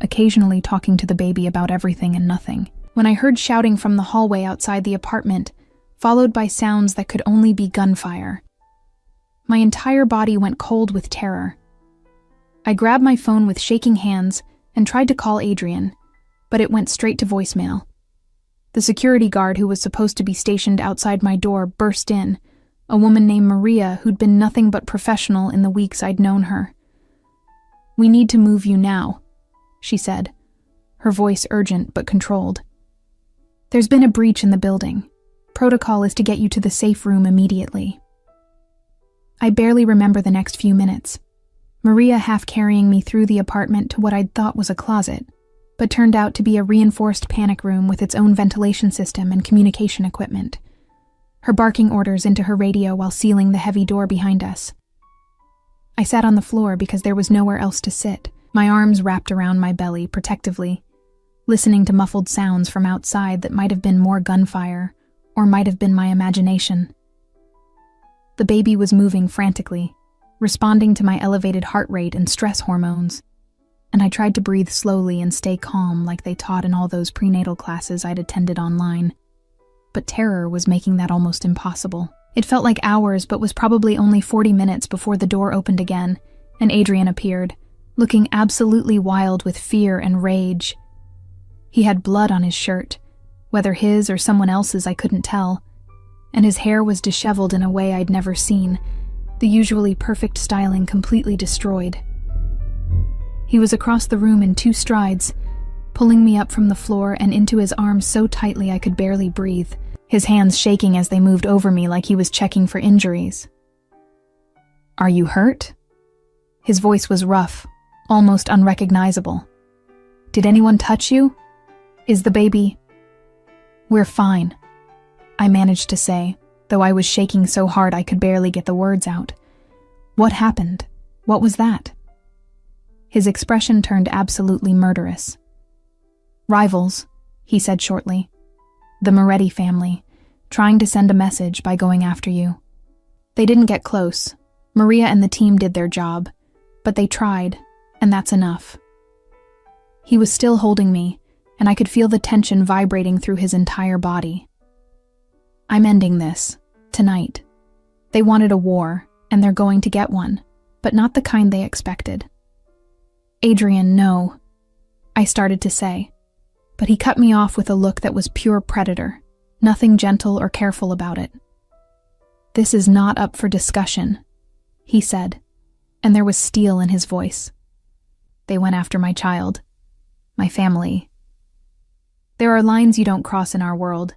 A: occasionally talking to the baby about everything and nothing, when I heard shouting from the hallway outside the apartment, followed by sounds that could only be gunfire. My entire body went cold with terror. I grabbed my phone with shaking hands and tried to call Adrian, but it went straight to voicemail. The security guard who was supposed to be stationed outside my door burst in, a woman named Maria who'd been nothing but professional in the weeks I'd known her. "We need to move you now," she said, her voice urgent but controlled. "There's been a breach in the building. Protocol is to get you to the safe room immediately." I barely remember the next few minutes. Maria half carrying me through the apartment to what I'd thought was a closet, but turned out to be a reinforced panic room with its own ventilation system and communication equipment. Her barking orders into her radio while sealing the heavy door behind us. I sat on the floor because there was nowhere else to sit, my arms wrapped around my belly protectively, listening to muffled sounds from outside that might have been more gunfire, or might have been my imagination. The baby was moving frantically, responding to my elevated heart rate and stress hormones, and I tried to breathe slowly and stay calm like they taught in all those prenatal classes I'd attended online. But terror was making that almost impossible. It felt like hours, but was probably only 40 minutes before the door opened again, and Adrian appeared, looking absolutely wild with fear and rage. He had blood on his shirt, whether his or someone else's I couldn't tell, and his hair was disheveled in a way I'd never seen, the usually perfect styling completely destroyed. He was across the room in 2 strides, pulling me up from the floor and into his arms so tightly I could barely breathe, his hands shaking as they moved over me like he was checking for injuries. "Are you hurt?" His voice was rough, almost unrecognizable. "Did anyone touch you? Is the baby..." "We're fine," I managed to say, though I was shaking so hard I could barely get the words out. "What happened? What was that?" His expression turned absolutely murderous. "Rivals," he said shortly. "The Moretti family, trying to send a message by going after you. They didn't get close. Maria and the team did their job, but they tried, and that's enough." He was still holding me, and I could feel the tension vibrating through his entire body. "I'm ending this, tonight. They wanted a war, and they're going to get one, but not the kind they expected." "Adrian, no," I started to say, but he cut me off with a look that was pure predator, nothing gentle or careful about it. "This is not up for discussion," he said, and there was steel in his voice. "They went after my child, my family. There are lines you don't cross in our world,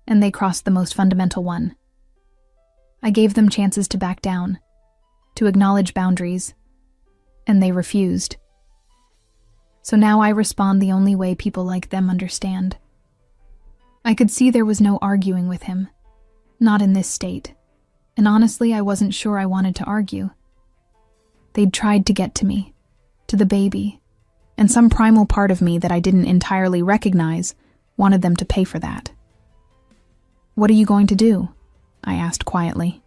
A: and they crossed the most fundamental one. I gave them chances to back down, to acknowledge boundaries, and they refused. So now I respond the only way people like them understand." I could see there was no arguing with him, not in this state, and honestly I wasn't sure I wanted to argue. They'd tried to get to me, to the baby, and some primal part of me that I didn't entirely recognize wanted them to pay for that. "What are you going to do?" I asked quietly.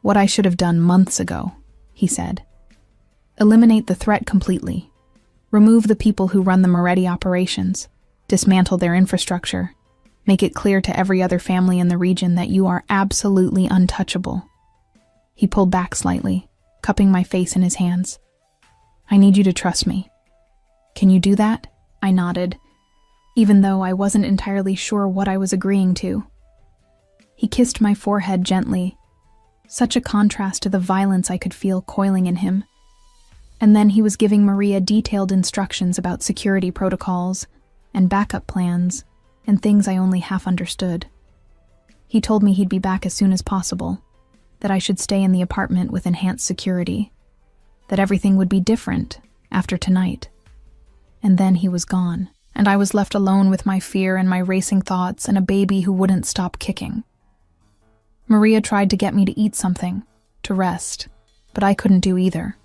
A: "What I should have done months ago," he said. "Eliminate the threat completely. Remove the people who run the Moretti operations, dismantle their infrastructure, make it clear to every other family in the region that you are absolutely untouchable." He pulled back slightly, cupping my face in his hands. "I need you to trust me. Can you do that?" I nodded, even though I wasn't entirely sure what I was agreeing to. He kissed my forehead gently, such a contrast to the violence I could feel coiling in him. And then he was giving Maria detailed instructions about security protocols and backup plans and things I only half understood. He told me he'd be back as soon as possible, that I should stay in the apartment with enhanced security, that everything would be different after tonight. And then he was gone, and I was left alone with my fear and my racing thoughts and a baby who wouldn't stop kicking. Maria tried to get me to eat something, to rest, but I couldn't do either.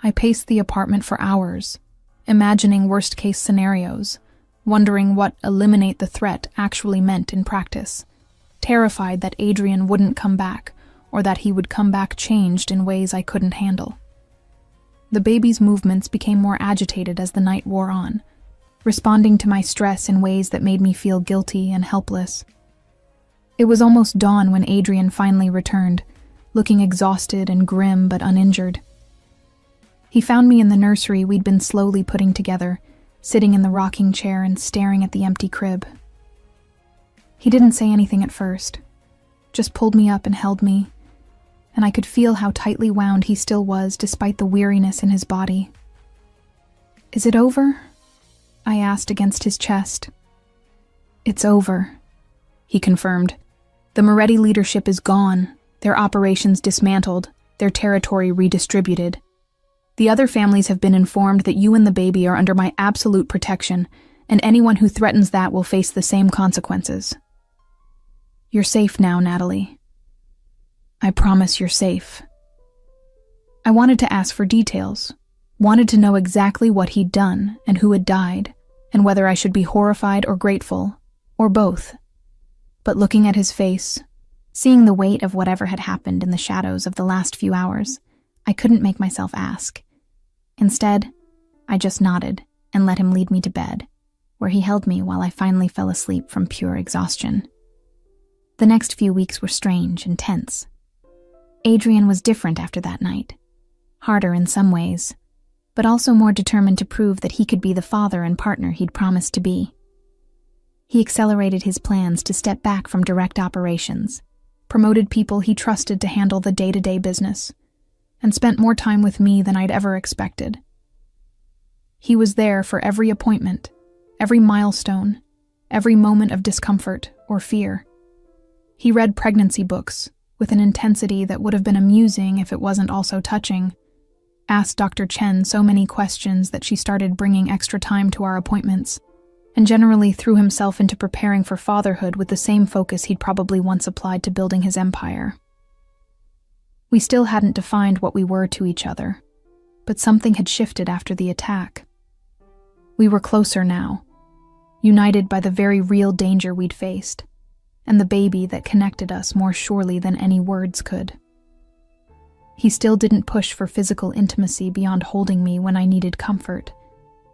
A: I paced the apartment for hours, imagining worst-case scenarios, wondering what eliminate the threat actually meant in practice, terrified that Adrian wouldn't come back or that he would come back changed in ways I couldn't handle. The baby's movements became more agitated as the night wore on, responding to my stress in ways that made me feel guilty and helpless. It was almost dawn when Adrian finally returned, looking exhausted and grim but uninjured. He found me in the nursery we'd been slowly putting together, sitting in the rocking chair and staring at the empty crib. He didn't say anything at first, just pulled me up and held me, and I could feel how tightly wound he still was despite the weariness in his body. "Is it over?" I asked against his chest. "It's over," he confirmed. "The Moretti leadership is gone, their operations dismantled, their territory redistributed. The other families have been informed that you and the baby are under my absolute protection, and anyone who threatens that will face the same consequences. You're safe now, Natalie. I promise you're safe." I wanted to ask for details, wanted to know exactly what he'd done and who had died, and whether I should be horrified or grateful, or both. But looking at his face, seeing the weight of whatever had happened in the shadows of the last few hours, I couldn't make myself ask. Instead, I just nodded and let him lead me to bed, where he held me while I finally fell asleep from pure exhaustion. The next few weeks were strange and tense. Adrian was different after that night, harder in some ways, but also more determined to prove that he could be the father and partner he'd promised to be. He accelerated his plans to step back from direct operations, promoted people he trusted to handle the day-to-day business, and spent more time with me than I'd ever expected. He was there for every appointment, every milestone, every moment of discomfort or fear. He read pregnancy books with an intensity that would have been amusing if it wasn't also touching, asked Dr. Chen so many questions that she started bringing extra time to our appointments, and generally threw himself into preparing for fatherhood with the same focus he'd probably once applied to building his empire. We still hadn't defined what we were to each other, but something had shifted after the attack. We were closer now, united by the very real danger we'd faced, and the baby that connected us more surely than any words could. He still didn't push for physical intimacy beyond holding me when I needed comfort,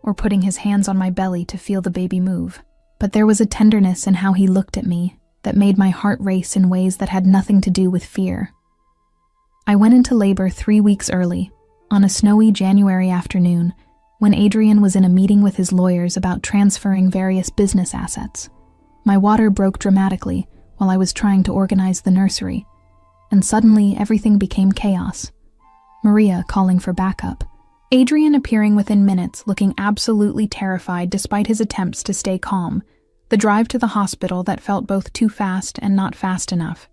A: or putting his hands on my belly to feel the baby move. But there was a tenderness in how he looked at me that made my heart race in ways that had nothing to do with fear. I went into labor 3 weeks early, on a snowy January afternoon, when Adrian was in a meeting with his lawyers about transferring various business assets. My water broke dramatically while I was trying to organize the nursery, and suddenly everything became chaos. Maria calling for backup. Adrian appearing within minutes, looking absolutely terrified despite his attempts to stay calm. The drive to the hospital that felt both too fast and not fast enough.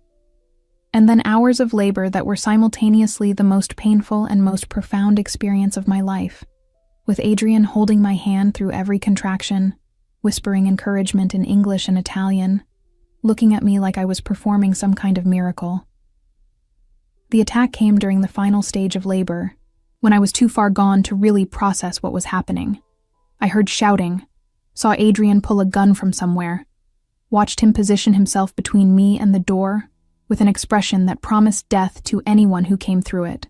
A: And then hours of labor that were simultaneously the most painful and most profound experience of my life, with Adrian holding my hand through every contraction, whispering encouragement in English and Italian, looking at me like I was performing some kind of miracle. The attack came during the final stage of labor, when I was too far gone to really process what was happening. I heard shouting, saw Adrian pull a gun from somewhere, watched him position himself between me and the door with an expression that promised death to anyone who came through it.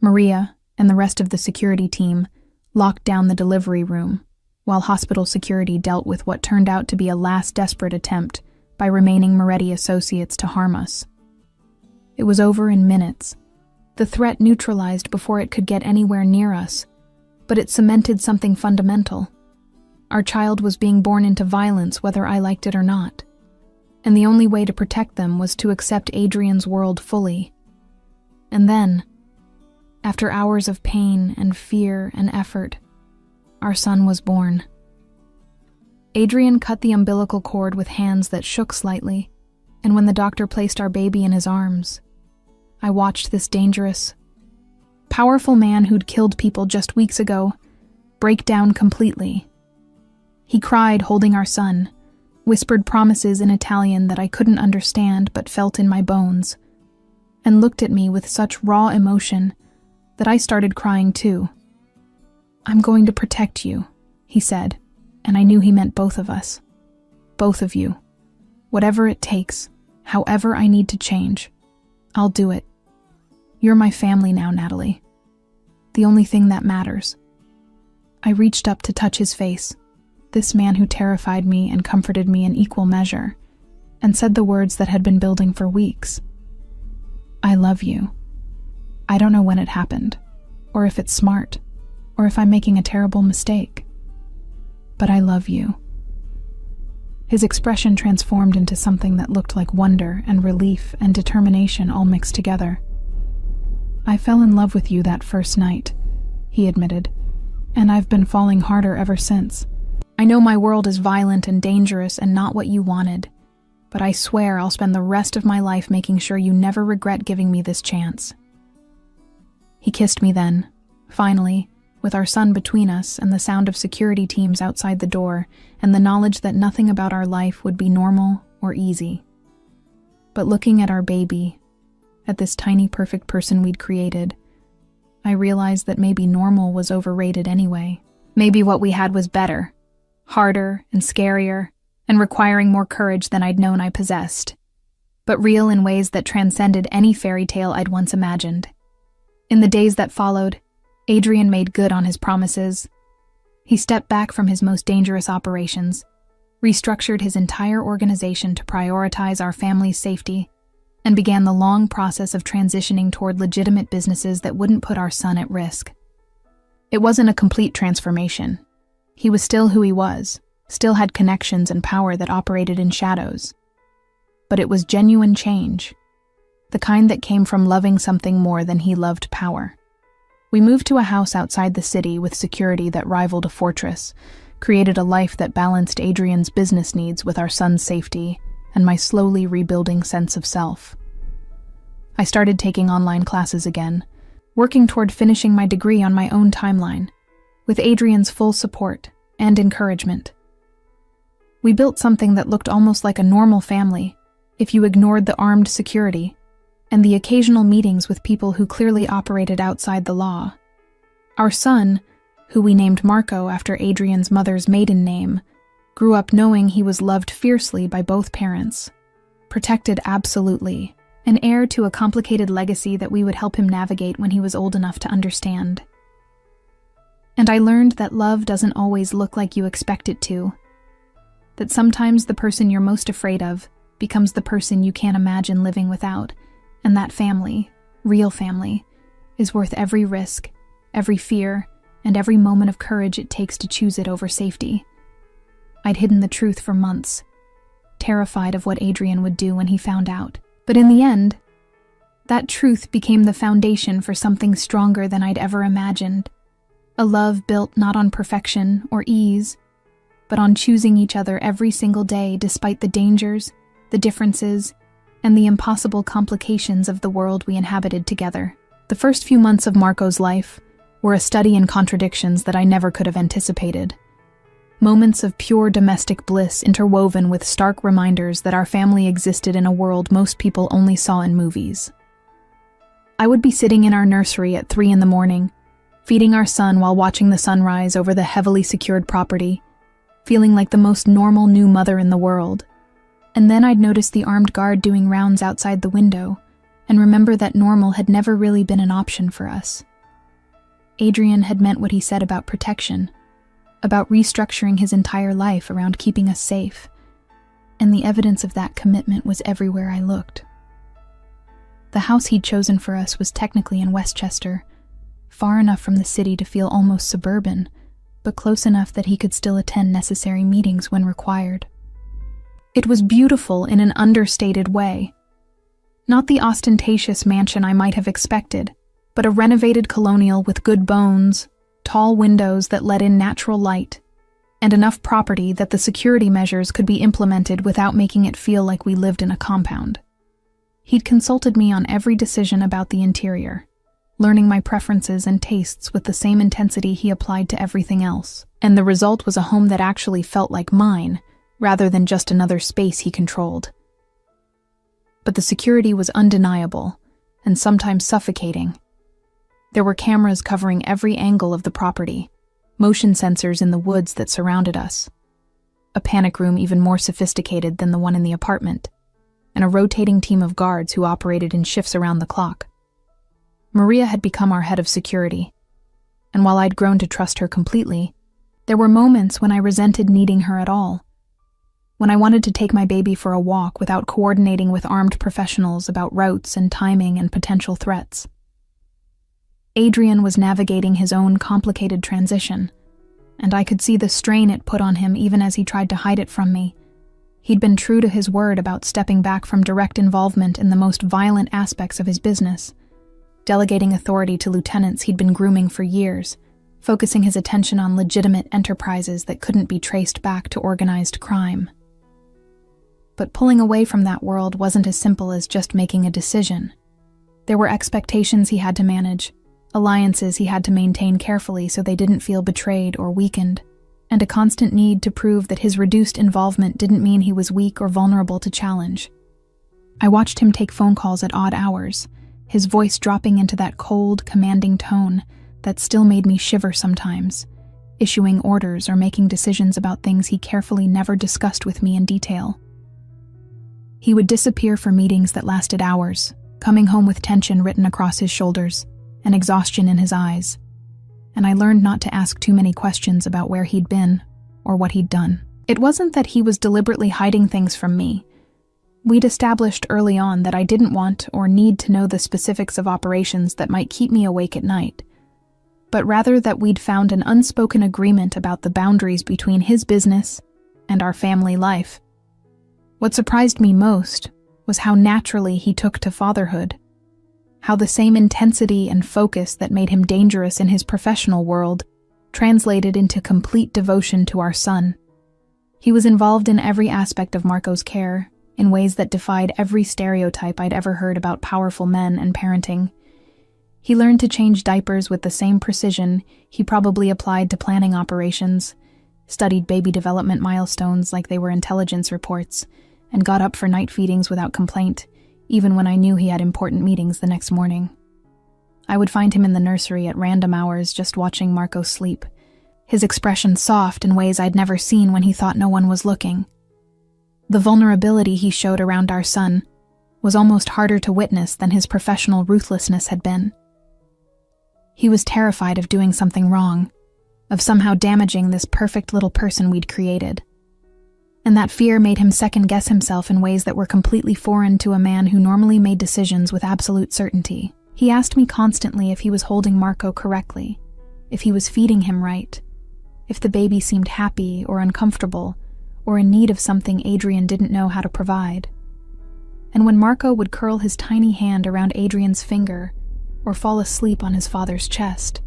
A: Maria and the rest of the security team locked down the delivery room, while hospital security dealt with what turned out to be a last desperate attempt by remaining Moretti associates to harm us. It was over in minutes. The threat neutralized before it could get anywhere near us, but it cemented something fundamental. Our child was being born into violence whether I liked it or not, and the only way to protect them was to accept Adrian's world fully. And then, after hours of pain and fear and effort, our son was born. Adrian cut the umbilical cord with hands that shook slightly, and when the doctor placed our baby in his arms, I watched this dangerous, powerful man who'd killed people just weeks ago break down completely. He cried holding our son, whispered promises in Italian that I couldn't understand but felt in my bones, and looked at me with such raw emotion that I started crying too. "I'm going to protect you," he said, and I knew he meant both of us. Both of you. Whatever it takes, however I need to change, I'll do it. You're my family now, Natalie. The only thing that matters. I reached up to touch his face, this man who terrified me and comforted me in equal measure, and said the words that had been building for weeks. I love you. I don't know when it happened, or if it's smart, or if I'm making a terrible mistake. But I love you. His expression transformed into something that looked like wonder and relief and determination all mixed together. I fell in love with you that first night, he admitted, and I've been falling harder ever since. I know my world is violent and dangerous and not what you wanted, but I swear I'll spend the rest of my life making sure you never regret giving me this chance. He kissed me then, finally, with our son between us and the sound of security teams outside the door and the knowledge that nothing about our life would be normal or easy. But looking at our baby, at this tiny perfect person we'd created, I realized that maybe normal was overrated anyway. Maybe what we had was better, harder and scarier, and requiring more courage than I'd known I possessed, but real in ways that transcended any fairy tale I'd once imagined. In the days that followed, Adrian made good on his promises. He stepped back from his most dangerous operations, restructured his entire organization to prioritize our family's safety, and began the long process of transitioning toward legitimate businesses that wouldn't put our son at risk. It wasn't a complete transformation. He was still who he was, still had connections and power that operated in shadows. But it was genuine change, the kind that came from loving something more than he loved power. We moved to a house outside the city with security that rivaled a fortress, created a life that balanced Adrian's business needs with our son's safety and my slowly rebuilding sense of self. I started taking online classes again, working toward finishing my degree on my own timeline, with Adrian's full support and encouragement. We built something that looked almost like a normal family, if you ignored the armed security and the occasional meetings with people who clearly operated outside the law. Our son, who we named Marco after Adrian's mother's maiden name, grew up knowing he was loved fiercely by both parents, protected absolutely, an heir to a complicated legacy that we would help him navigate when he was old enough to understand. And I learned that love doesn't always look like you expect it to, that sometimes the person you're most afraid of becomes the person you can't imagine living without, and that family, real family, is worth every risk, every fear, and every moment of courage it takes to choose it over safety. I'd hidden the truth for months, terrified of what Adrian would do when he found out. But in the end, that truth became the foundation for something stronger than I'd ever imagined. A love built not on perfection or ease, but on choosing each other every single day despite the dangers, the differences, and the impossible complications of the world we inhabited together. The first few months of Marco's life were a study in contradictions that I never could have anticipated. Moments of pure domestic bliss interwoven with stark reminders that our family existed in a world most people only saw in movies. I would be sitting in our nursery at 3 a.m, feeding our son while watching the sunrise over the heavily secured property, feeling like the most normal new mother in the world. And then I'd notice the armed guard doing rounds outside the window, and remember that normal had never really been an option for us. Adrian had meant what he said about protection, about restructuring his entire life around keeping us safe, and the evidence of that commitment was everywhere I looked. The house he'd chosen for us was technically in Westchester, far enough from the city to feel almost suburban, but close enough that he could still attend necessary meetings when required. It was beautiful in an understated way. Not the ostentatious mansion I might have expected, but a renovated colonial with good bones, tall windows that let in natural light, and enough property that the security measures could be implemented without making it feel like we lived in a compound. He'd consulted me on every decision about the interior, learning my preferences and tastes with the same intensity he applied to everything else, and the result was a home that actually felt like mine, rather than just another space he controlled. But the security was undeniable, and sometimes suffocating. There were cameras covering every angle of the property, motion sensors in the woods that surrounded us, a panic room even more sophisticated than the one in the apartment, and a rotating team of guards who operated in shifts around the clock. Maria had become our head of security, and while I'd grown to trust her completely, there were moments when I resented needing her at all. When I wanted to take my baby for a walk without coordinating with armed professionals about routes and timing and potential threats. Adrian was navigating his own complicated transition, and I could see the strain it put on him even as he tried to hide it from me. He'd been true to his word about stepping back from direct involvement in the most violent aspects of his business, delegating authority to lieutenants he'd been grooming for years, focusing his attention on legitimate enterprises that couldn't be traced back to organized crime. But pulling away from that world wasn't as simple as just making a decision. There were expectations he had to manage, alliances he had to maintain carefully so they didn't feel betrayed or weakened, and a constant need to prove that his reduced involvement didn't mean he was weak or vulnerable to challenge. I watched him take phone calls at odd hours, his voice dropping into that cold, commanding tone that still made me shiver sometimes, issuing orders or making decisions about things he carefully never discussed with me in detail. He would disappear for meetings that lasted hours, coming home with tension written across his shoulders and exhaustion in his eyes, and I learned not to ask too many questions about where he'd been or what he'd done. It wasn't that he was deliberately hiding things from me. We'd established early on that I didn't want or need to know the specifics of operations that might keep me awake at night, but rather that we'd found an unspoken agreement about the boundaries between his business and our family life. What surprised me most was how naturally he took to fatherhood, how the same intensity and focus that made him dangerous in his professional world translated into complete devotion to our son. He was involved in every aspect of Marco's care, in ways that defied every stereotype I'd ever heard about powerful men and parenting. He learned to change diapers with the same precision he probably applied to planning operations, studied baby development milestones like they were intelligence reports, and got up for night feedings without complaint, even when I knew he had important meetings the next morning. I would find him in the nursery at random hours just watching Marco sleep, his expression soft in ways I'd never seen when he thought no one was looking. The vulnerability he showed around our son was almost harder to witness than his professional ruthlessness had been. He was terrified of doing something wrong, of somehow damaging this perfect little person we'd created. And that fear made him second-guess himself in ways that were completely foreign to a man who normally made decisions with absolute certainty. He asked me constantly if he was holding Marco correctly, if he was feeding him right, if the baby seemed happy or uncomfortable, or in need of something Adrian didn't know how to provide. And when Marco would curl his tiny hand around Adrian's finger or fall asleep on his father's chest,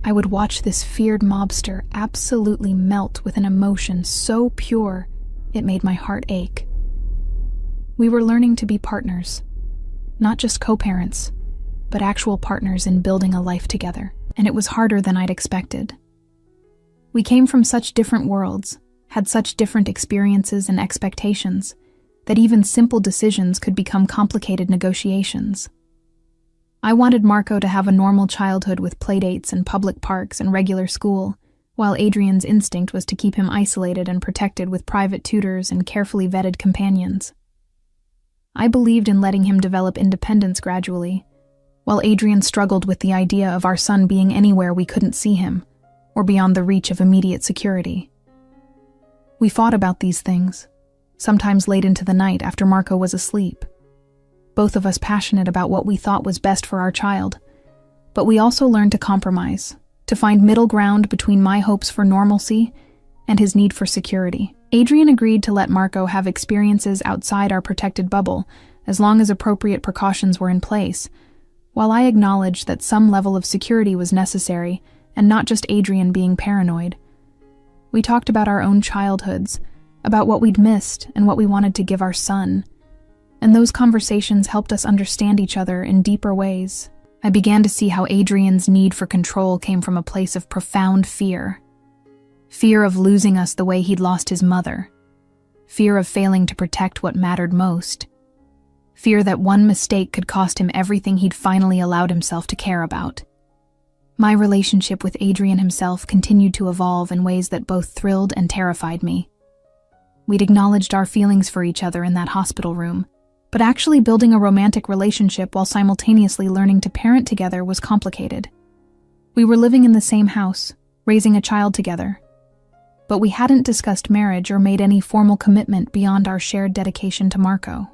A: I would watch this feared mobster absolutely melt with an emotion so pure it made my heart ache. We were learning to be partners, not just co-parents, but actual partners in building a life together, and it was harder than I'd expected. We came from such different worlds, had such different experiences and expectations, that even simple decisions could become complicated negotiations. I wanted Marco to have a normal childhood with playdates and public parks and regular school, while Adrian's instinct was to keep him isolated and protected with private tutors and carefully vetted companions. I believed in letting him develop independence gradually, while Adrian struggled with the idea of our son being anywhere we couldn't see him, or beyond the reach of immediate security. We fought about these things, sometimes late into the night after Marco was asleep. Both of us passionate about what we thought was best for our child, but we also learned to compromise, to find middle ground between my hopes for normalcy and his need for security. Adrian agreed to let Marco have experiences outside our protected bubble as long as appropriate precautions were in place, while I acknowledged that some level of security was necessary and not just Adrian being paranoid. We talked about our own childhoods, about what we'd missed and what we wanted to give our son, and those conversations helped us understand each other in deeper ways. I began to see how Adrian's need for control came from a place of profound fear. Fear of losing us the way he'd lost his mother. Fear of failing to protect what mattered most. Fear that one mistake could cost him everything he'd finally allowed himself to care about. My relationship with Adrian himself continued to evolve in ways that both thrilled and terrified me. We'd acknowledged our feelings for each other in that hospital room, but actually building a romantic relationship while simultaneously learning to parent together was complicated. We were living in the same house, raising a child together, but we hadn't discussed marriage or made any formal commitment beyond our shared dedication to Marco.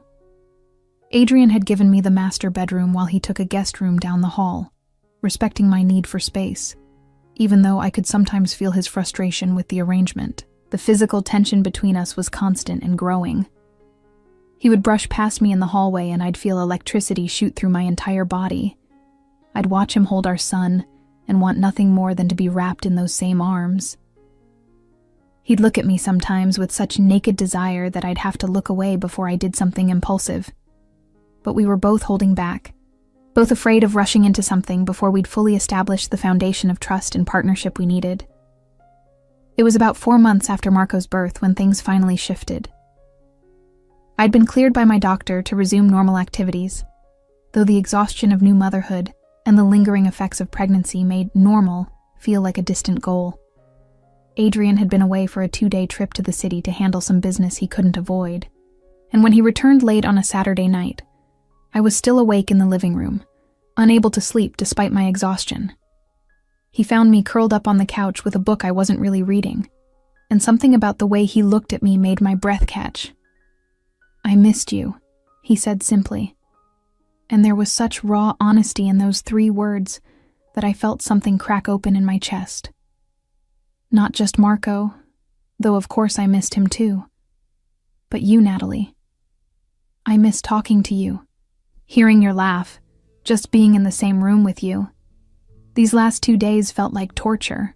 A: Adrian had given me the master bedroom while he took a guest room down the hall, respecting my need for space, even though I could sometimes feel his frustration with the arrangement. The physical tension between us was constant and growing. He would brush past me in the hallway and I'd feel electricity shoot through my entire body. I'd watch him hold our son and want nothing more than to be wrapped in those same arms. He'd look at me sometimes with such naked desire that I'd have to look away before I did something impulsive. But we were both holding back, both afraid of rushing into something before we'd fully established the foundation of trust and partnership we needed. It was about 4 months after Marco's birth when things finally shifted. I'd been cleared by my doctor to resume normal activities, though the exhaustion of new motherhood and the lingering effects of pregnancy made normal feel like a distant goal. Adrian had been away for a 2-day trip to the city to handle some business he couldn't avoid, and when he returned late on a Saturday night, I was still awake in the living room, unable to sleep despite my exhaustion. He found me curled up on the couch with a book I wasn't really reading, and something about the way he looked at me made my breath catch. "I missed you," he said simply, and there was such raw honesty in those 3 words that I felt something crack open in my chest. Not just Marco, though of course I missed him too, but you, Natalie. I miss talking to you, hearing your laugh, just being in the same room with you. These last 2 days felt like torture.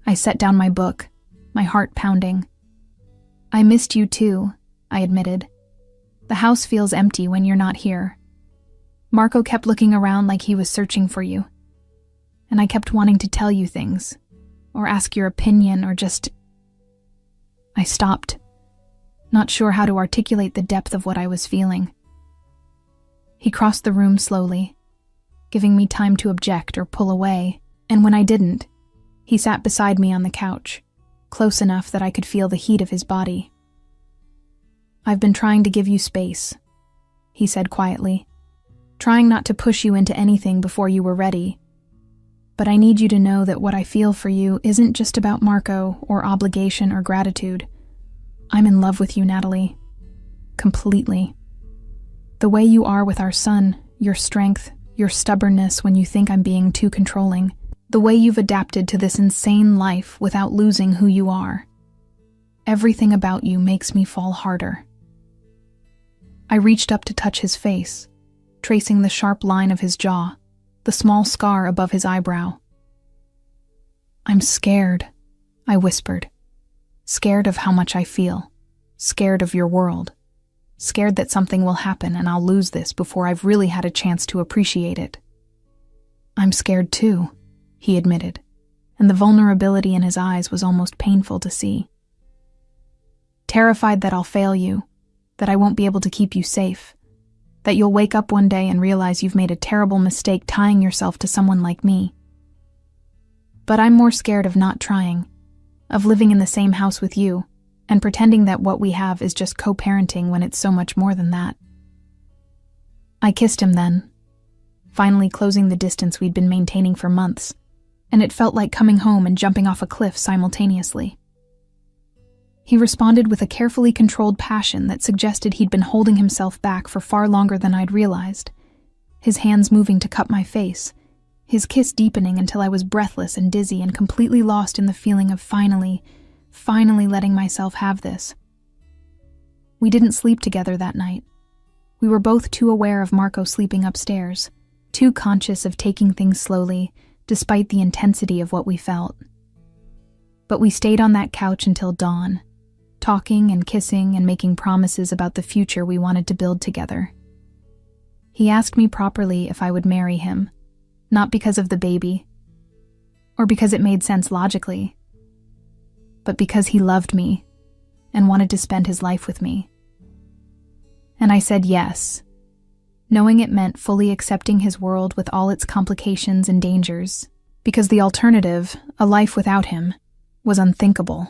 A: I set down my book, my heart pounding. "I missed you too," I admitted. "The house feels empty when you're not here. Marco kept looking around like he was searching for you, and I kept wanting to tell you things, or ask your opinion, or just... I stopped, not sure how to articulate the depth of what I was feeling. He crossed the room slowly, giving me time to object or pull away, and when I didn't, he sat beside me on the couch, close enough that I could feel the heat of his body. "I've been trying to give you space," he said quietly, "trying not to push you into anything before you were ready. But I need you to know that what I feel for you isn't just about Marco or obligation or gratitude. I'm in love with you, Natalie. Completely. The way you are with our son, your strength, your stubbornness when you think I'm being too controlling, the way you've adapted to this insane life without losing who you are. Everything about you makes me fall harder." I reached up to touch his face, tracing the sharp line of his jaw, the small scar above his eyebrow. "I'm scared," I whispered. "Scared of how much I feel. Scared of your world. Scared that something will happen and I'll lose this before I've really had a chance to appreciate it." "I'm scared too," he admitted, and the vulnerability in his eyes was almost painful to see. "Terrified that I'll fail you, that I won't be able to keep you safe, that you'll wake up one day and realize you've made a terrible mistake tying yourself to someone like me. But I'm more scared of not trying, of living in the same house with you, and pretending that what we have is just co-parenting when it's so much more than that." I kissed him then, finally closing the distance we'd been maintaining for months, and it felt like coming home and jumping off a cliff simultaneously. He responded with a carefully controlled passion that suggested he'd been holding himself back for far longer than I'd realized, his hands moving to cup my face, his kiss deepening until I was breathless and dizzy and completely lost in the feeling of finally letting myself have this. We didn't sleep together that night. We were both too aware of Marco sleeping upstairs, too conscious of taking things slowly, despite the intensity of what we felt. But we stayed on that couch until dawn, talking and kissing and making promises about the future we wanted to build together. He asked me properly if I would marry him, not because of the baby, or because it made sense logically, but because he loved me and wanted to spend his life with me. And I said yes, knowing it meant fully accepting his world with all its complications and dangers, because the alternative, a life without him, was unthinkable.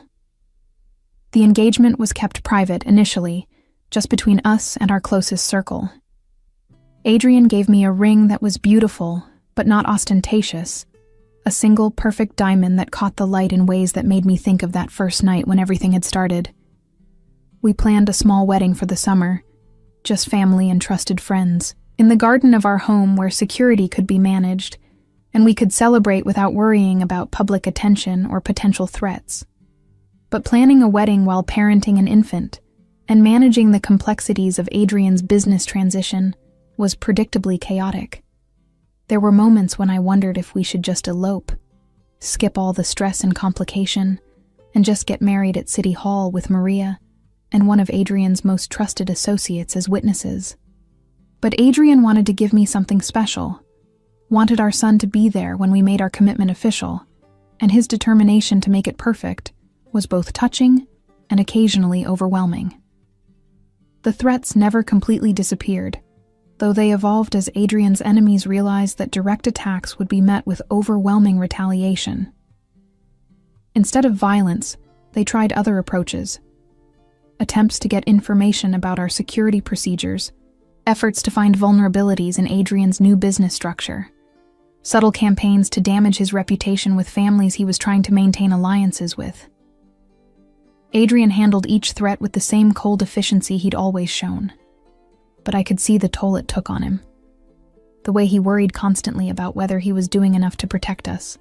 A: The engagement was kept private initially, just between us and our closest circle. Adrian gave me a ring that was beautiful, but not ostentatious, a single perfect diamond that caught the light in ways that made me think of that first night when everything had started. We planned a small wedding for the summer, just family and trusted friends, in the garden of our home where security could be managed, and we could celebrate without worrying about public attention or potential threats. But planning a wedding while parenting an infant, and managing the complexities of Adrian's business transition, was predictably chaotic. There were moments when I wondered if we should just elope, skip all the stress and complication, and just get married at City Hall with Maria and one of Adrian's most trusted associates as witnesses. But Adrian wanted to give me something special, wanted our son to be there when we made our commitment official, and his determination to make it perfect was both touching and occasionally overwhelming. The threats never completely disappeared, though they evolved as Adrian's enemies realized that direct attacks would be met with overwhelming retaliation. Instead of violence, they tried other approaches. Attempts to get information about our security procedures, efforts to find vulnerabilities in Adrian's new business structure, subtle campaigns to damage his reputation with families he was trying to maintain alliances with. Adrian handled each threat with the same cold efficiency he'd always shown. But I could see the toll it took on him. The way he worried constantly about whether he was doing enough to protect us.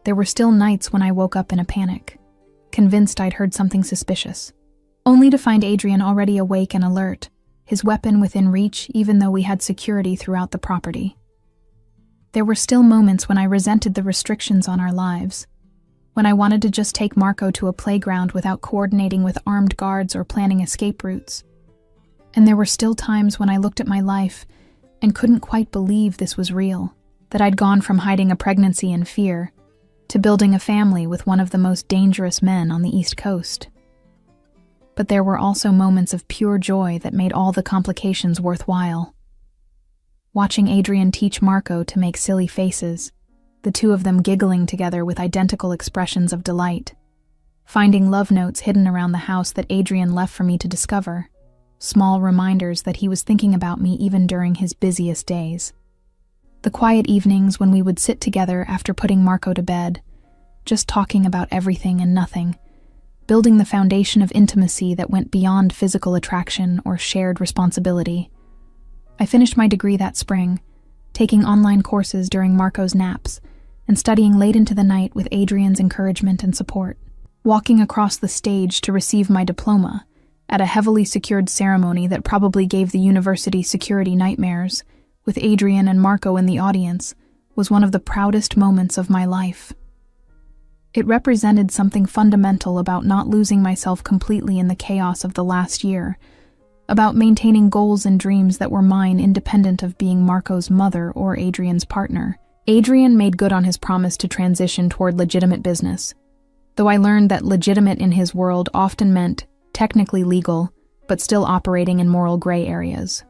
A: There were still nights when I woke up in a panic, convinced I'd heard something suspicious, only to find Adrian already awake and alert, his weapon within reach even though we had security throughout the property. There were still moments when I resented the restrictions on our lives, when I wanted to just take Marco to a playground without coordinating with armed guards or planning escape routes. And there were still times when I looked at my life and couldn't quite believe this was real, that I'd gone from hiding a pregnancy in fear to building a family with one of the most dangerous men on the East Coast. But there were also moments of pure joy that made all the complications worthwhile. Watching Adrian teach Marco to make silly faces, the two of them giggling together with identical expressions of delight. Finding love notes hidden around the house that Adrian left for me to discover, small reminders that he was thinking about me even during his busiest days. The quiet evenings when we would sit together after putting Marco to bed, just talking about everything and nothing, building the foundation of intimacy that went beyond physical attraction or shared responsibility. I finished my degree that spring, taking online courses during Marco's naps and studying late into the night with Adrian's encouragement and support. Walking across the stage to receive my diploma at a heavily secured ceremony that probably gave the university security nightmares, with Adrian and Marco in the audience, was one of the proudest moments of my life. It represented something fundamental about not losing myself completely in the chaos of the last year, about maintaining goals and dreams that were mine independent of being Marco's mother or Adrian's partner. Adrian made good on his promise to transition toward legitimate business, though I learned that legitimate in his world often meant technically legal, but still operating in moral gray areas.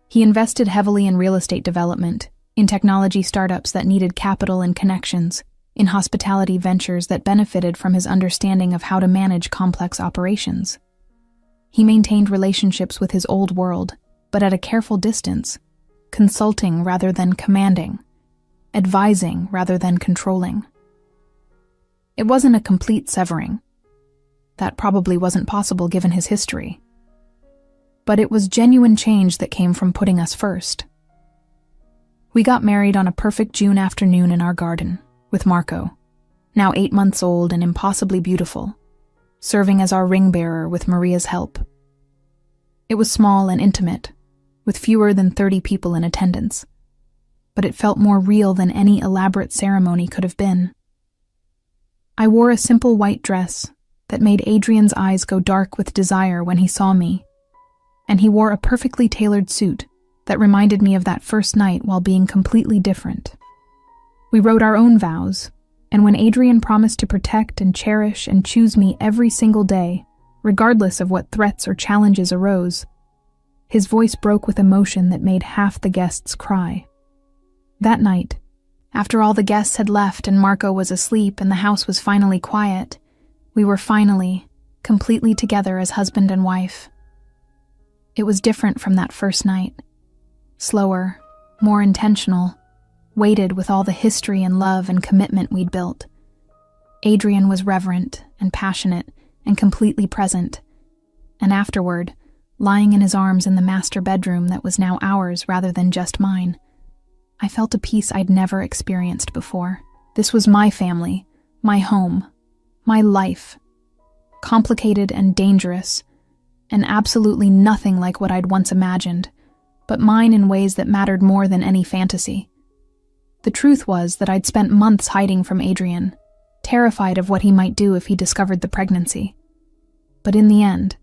A: He invested heavily in real estate development, in technology startups that needed capital and connections, in hospitality ventures that benefited from his understanding of how to manage complex operations. He maintained relationships with his old world, but at a careful distance, consulting rather than commanding, advising rather than controlling. It wasn't a complete severing. That probably wasn't possible given his history. But it was genuine change that came from putting us first. We got married on a perfect June afternoon in our garden, with Marco, now 8 months old and impossibly beautiful, serving as our ring bearer with Maria's help. It was small and intimate, with fewer than 30 people in attendance, but it felt more real than any elaborate ceremony could have been. I wore a simple white dress that made Adrian's eyes go dark with desire when he saw me, and he wore a perfectly tailored suit that reminded me of that first night while being completely different. We wrote our own vows, and when Adrian promised to protect and cherish and choose me every single day, regardless of what threats or challenges arose, his voice broke with emotion that made half the guests cry. That night, after all the guests had left and Marco was asleep and the house was finally quiet, we were finally, completely together as husband and wife. It was different from that first night. Slower, more intentional, weighted with all the history and love and commitment we'd built. Adrian was reverent and passionate and completely present, and afterward, lying in his arms in the master bedroom that was now ours rather than just mine, I felt a peace I'd never experienced before. This was my family, my home, my life. Complicated and dangerous, and absolutely nothing like what I'd once imagined, but mine in ways that mattered more than any fantasy. The truth was that I'd spent months hiding from Adrian, terrified of what he might do if he discovered the pregnancy. But in the end,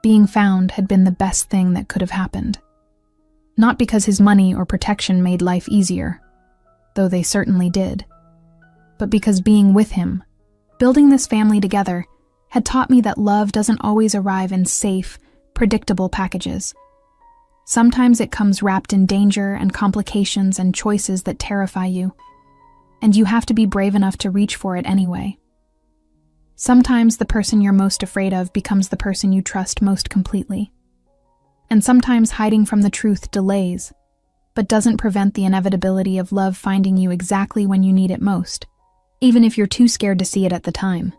A: being found had been the best thing that could have happened. Not because his money or protection made life easier, though they certainly did, but because being with him, building this family together, had taught me that love doesn't always arrive in safe, predictable packages. Sometimes it comes wrapped in danger and complications and choices that terrify you, and you have to be brave enough to reach for it anyway. Sometimes the person you're most afraid of becomes the person you trust most completely. And sometimes hiding from the truth delays, but doesn't prevent the inevitability of love finding you exactly when you need it most, even if you're too scared to see it at the time.